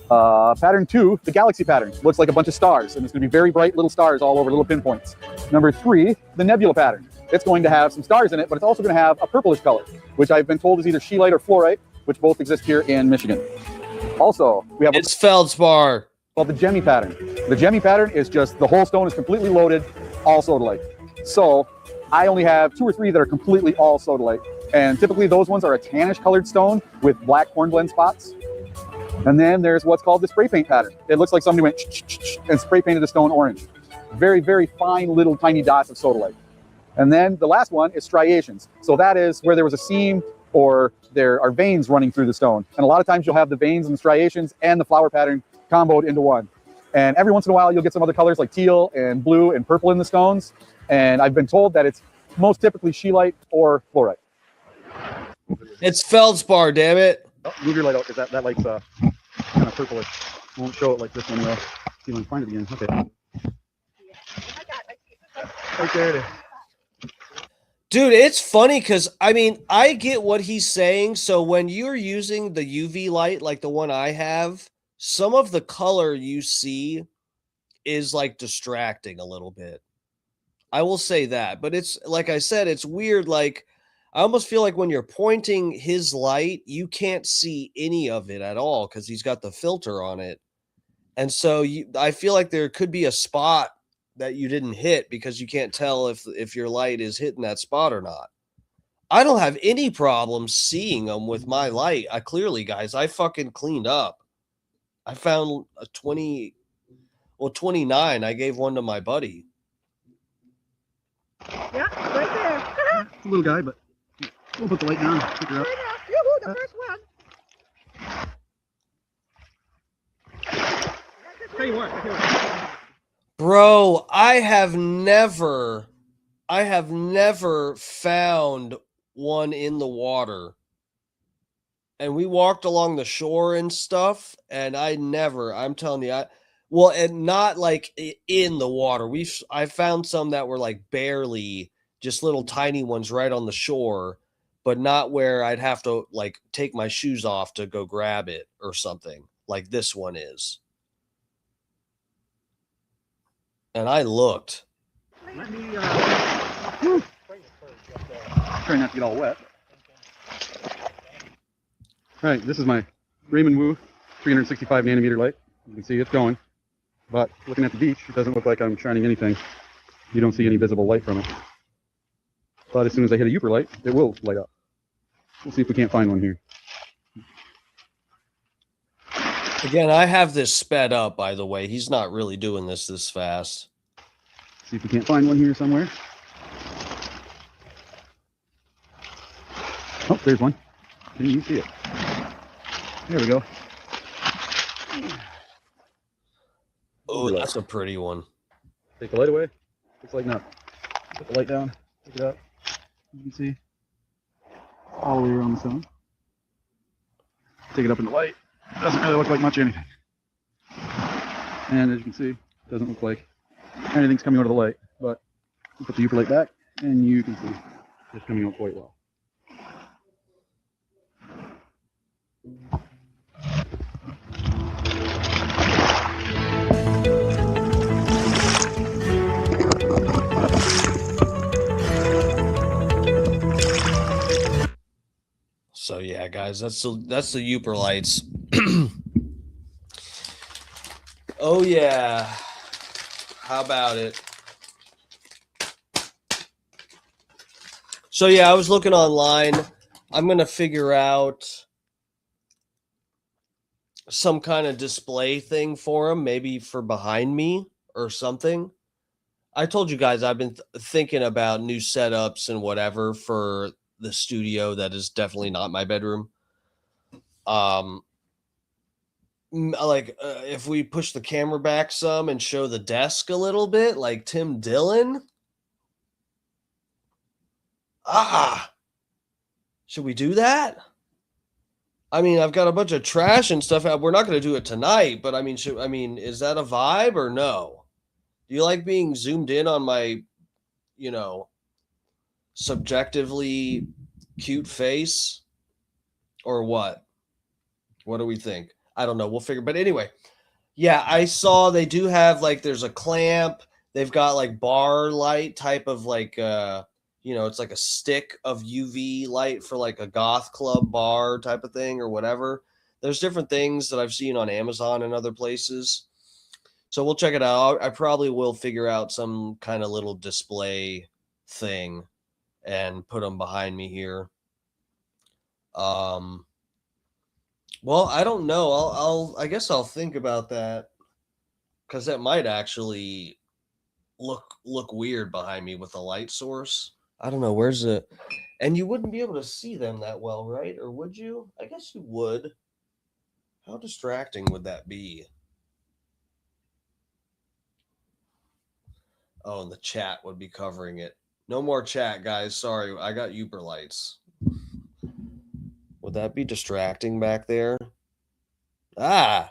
Pattern 2, the galaxy pattern, looks like a bunch of stars, and it's going to be very bright little stars all over, little pinpoints. Number 3, the nebula pattern. It's going to have some stars in it, but it's also going to have a purplish color, which I've been told is either scheelite or fluorite, which both exist here in Michigan. Also, we have it's feldspar. Called the Gemmy pattern. The Gemmy pattern is just the whole stone is completely loaded, all sodalite. So I only have 2 or 3 that are completely all sodalite, and typically those ones are a tannish colored stone with black hornblende spots. And then there's what's called the spray paint pattern. It looks like somebody went and spray painted the stone orange. Very, very fine little tiny dots of sodalite. And then the last one is striations. So that is where there was a seam or there are veins running through the stone. And a lot of times you'll have the veins and the striations and the flower pattern comboed into one. And every once in a while you'll get some other colors like teal and blue and purple in the stones. And I've been told that it's most typically scheelite or fluorite. It's feldspar, damn it. Oh, move your light out because that light's kind of purplish. Won't show it like this one will. See if I can find it again. Okay. Right there it is. Dude, it's funny because, I mean, I get what he's saying. So when you're using the UV light, like the one I have, some of the color you see is like distracting a little bit. I will say that. But it's, like I said, it's weird. Like, I almost feel like when you're pointing his light, you can't see any of it at all because he's got the filter on it. And so I feel like there could be a spot that you didn't hit because you can't tell if your light is hitting that spot or not. I don't have any problem seeing them with my light. Clearly, guys, I fucking cleaned up. I found a 29. I gave one to my buddy. Yeah, right there. It's a little guy, but we'll put the light down. Pick her up. Yoo-hoo, the first one. Tell you what. Bro, I have never found one in the water. And we walked along the shore and stuff, and I'm telling you, and not like in the water. I found some that were like barely, just little tiny ones right on the shore, but not where I'd have to like take my shoes off to go grab it or something like this one is. And I looked. Let me try not to get all wet. All right, this is my Raymond Wu 365 nanometer light. You can see it's going, but looking at the beach, it doesn't look like I'm shining anything. You don't see any visible light from it. But as soon as I hit a Yooperlite, it will light up. We'll see if we can't find one here. Again, I have this sped up, by the way. He's not really doing this fast. See if we can't find one here somewhere. Oh, there's one. Didn't you see it? There we go. Oh, that's a pretty one. Take the light away. It's lighting up. Put the light down. Pick it up. You can see all the way around the sun. Take it up in the light. Doesn't really look like much anything. And as you can see, it doesn't look like anything's coming out of the light. But you put the Yooperlite back, and you can see it's coming out quite well. So yeah, guys, that's the Yooperlites. Oh yeah, how about it? So yeah, I was looking online. I'm gonna figure out some kind of display thing for him, maybe for behind me or something. I told you guys I've been thinking about new setups and whatever for the studio that is definitely not my bedroom. If we push the camera back some and show the desk a little bit, like Tim Dillon. Should we do that? I mean, I've got a bunch of trash and stuff. We're not going to do it tonight, but I mean, is that a vibe or no? Do you like being zoomed in on my, subjectively cute face, or what? What do we think? I don't know. We'll figure. But anyway, yeah, I saw they do have there's a clamp. They've got bar light type of it's like a stick of UV light for a goth club bar type of thing or whatever. There's different things that I've seen on Amazon and other places. So we'll check it out. I probably will figure out some kind of little display thing and put them behind me here. Well, I don't know. I guess I'll think about that, because that might actually look weird behind me with a light source. I don't know. Where's it? And you wouldn't be able to see them that well, right? Or would you? I guess you would. How distracting would that be? Oh, and the chat would be covering it. No more chat, guys. Sorry, I got Yooperlites. Would that be distracting back there? Okay.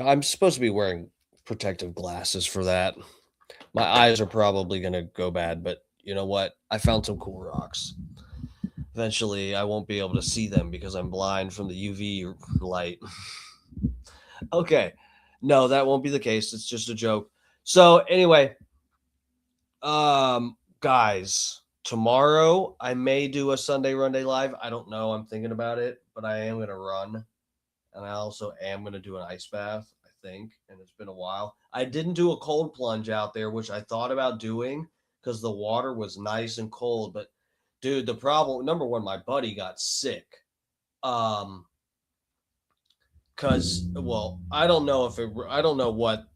I'm supposed to be wearing protective glasses for that. My eyes are probably going to go bad, but you know what? I found some cool rocks. Eventually, I won't be able to see them because I'm blind from the UV light. Okay. No, that won't be the case. It's just a joke. So anyway, guys, tomorrow I may do a Sunday Run Day live. I don't know. I'm thinking about it, but I am going to run. And I also am going to do an ice bath, I think. And it's been a while. I didn't do a cold plunge out there, which I thought about doing because the water was nice and cold. But dude, the problem, number one, my buddy got sick. Because, well, I don't know what,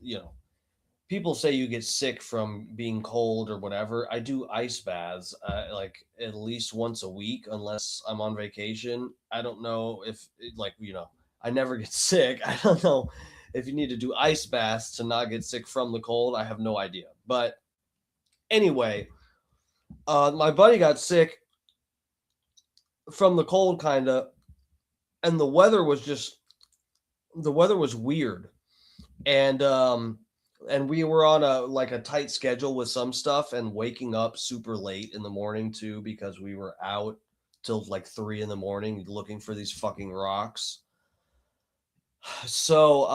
people say you get sick from being cold or whatever. I do ice baths at least once a week, unless I'm on vacation. I don't know if I never get sick. I don't know if you need to do ice baths to not get sick from the cold. I have no idea. But anyway, my buddy got sick from the cold, kind of, and the weather was weird. And we were on a tight schedule with some stuff and waking up super late in the morning too, because we were out till 3 a.m. looking for these fucking rocks. So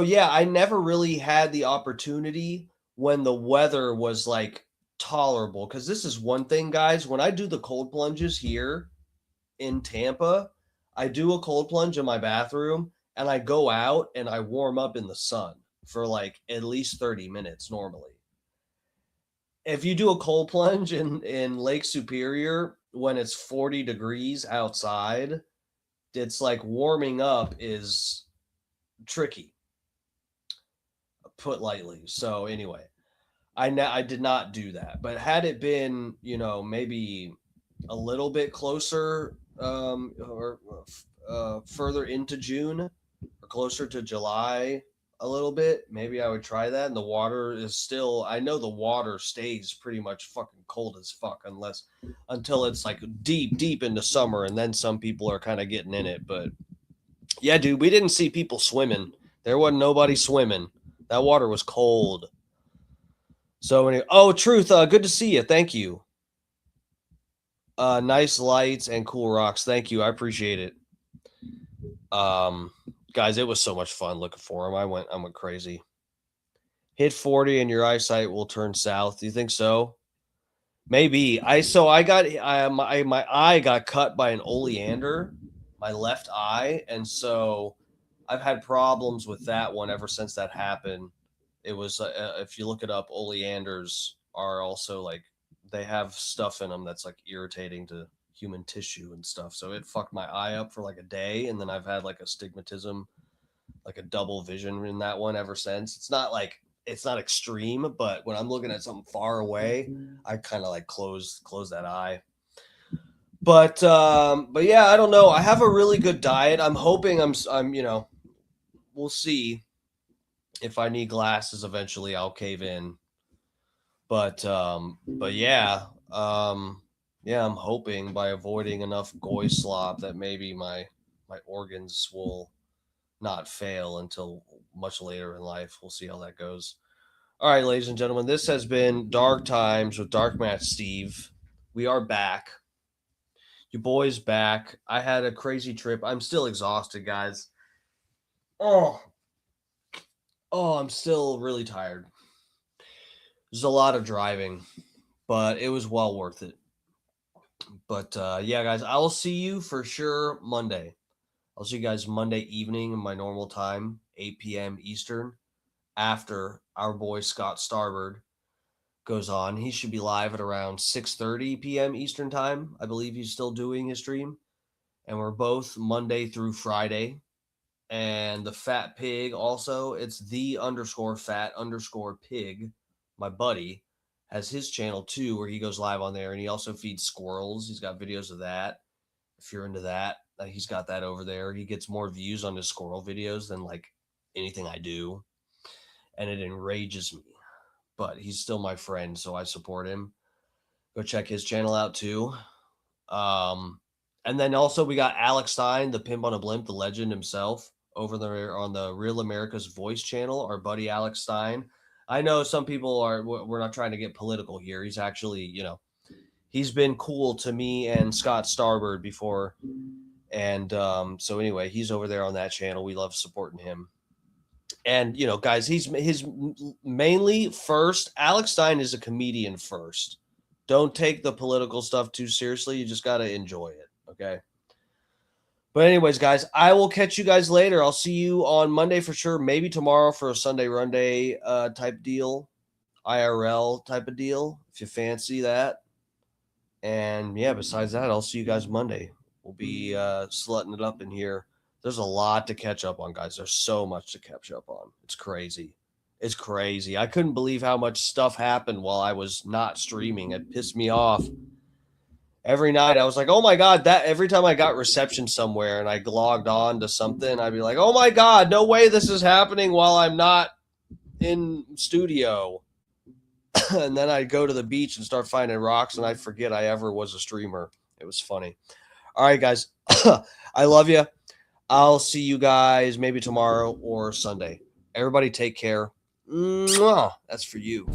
yeah, I never really had the opportunity when the weather was tolerable. Cause this is one thing, guys, when I do the cold plunges here in Tampa, I do a cold plunge in my bathroom and I go out and I warm up in the sun for at least 30 minutes normally. if you do a cold plunge in Lake Superior when it's 40 degrees outside, it's like warming up is tricky, put lightly. So anyway, I did not do that. But had it been, maybe a little bit closer or further into June or closer to July a little bit, maybe I would try that. And the water is still, I know the water stays pretty much fucking cold as fuck until it's like deep into summer, and then some people are kind of getting in it. But yeah, dude, we didn't see people swimming. There wasn't nobody swimming. That water was cold. So anyway, Truth, good to see you. Thank you. Nice lights and cool rocks. Thank you. I appreciate it. Guys, it was so much fun looking for him. I went crazy. Hit 40 and your eyesight will turn south. Do you think so? Maybe. My eye got cut by an oleander, my left eye, and so I've had problems with that one ever since that happened. It was if you look it up, oleanders are also like, they have stuff in them that's like irritating to human tissue and stuff. So it fucked my eye up for like a day, and then I've had like astigmatism, like a double vision in that one ever since. It's not extreme, but when I'm looking at something far away, I kind of like close that eye. But yeah, I don't know. I have a really good diet. I'm hoping we'll see. If I need glasses eventually, I'll cave in. But yeah, I'm hoping by avoiding enough goy slop that maybe my organs will not fail until much later in life. We'll see how that goes. All right, ladies and gentlemen, this has been Dark Times with Dark Match Steve. We are back. Your boy's back. I had a crazy trip. I'm still exhausted, guys. Oh, I'm still really tired. There's a lot of driving, but it was well worth it. But yeah, guys, I will see you for sure Monday. I'll see you guys Monday evening in my normal time, 8 p.m. Eastern, after our boy Scott Starboard goes on. He should be live at around 6:30 p.m. Eastern time. I believe he's still doing his stream. And we're both Monday through Friday. And the Fat Pig also, it's _fat_pig, my buddy, has his channel too, where he goes live on there, and he also feeds squirrels. He's got videos of that. If you're into that, he's got that over there. He gets more views on his squirrel videos than like anything I do, and it enrages me. But he's still my friend, so I support him. Go check his channel out too. And then also we got Alex Stein, the pimp on a blimp, the legend himself, over there on the Real America's Voice channel, our buddy Alex Stein. I know some people we're not trying to get political here. He's actually, he's been cool to me and Scott Starboard before. And so anyway, he's over there on that channel. We love supporting him. And, guys, his mainly first, Alex Stein is a comedian first. Don't take the political stuff too seriously. You just got to enjoy it. Okay. But anyways, guys, I will catch you guys later. I'll see you on Monday for sure. Maybe tomorrow for a Sunday Run Day type deal, IRL type of deal, if you fancy that. And yeah, besides that, I'll see you guys Monday. We'll be slutting it up in here. There's a lot to catch up on, guys. There's so much to catch up on. It's crazy. It's crazy. I couldn't believe how much stuff happened while I was not streaming. It pissed me off. Every night I was like, oh my God, that every time I got reception somewhere and I logged on to something, I'd be like, oh my God, no way this is happening while I'm not in studio. And then I'd go to the beach and start finding rocks, and I forget I ever was a streamer. It was funny. All right, guys. I love you. I'll see you guys maybe tomorrow or Sunday. Everybody take care. Mwah. That's for you.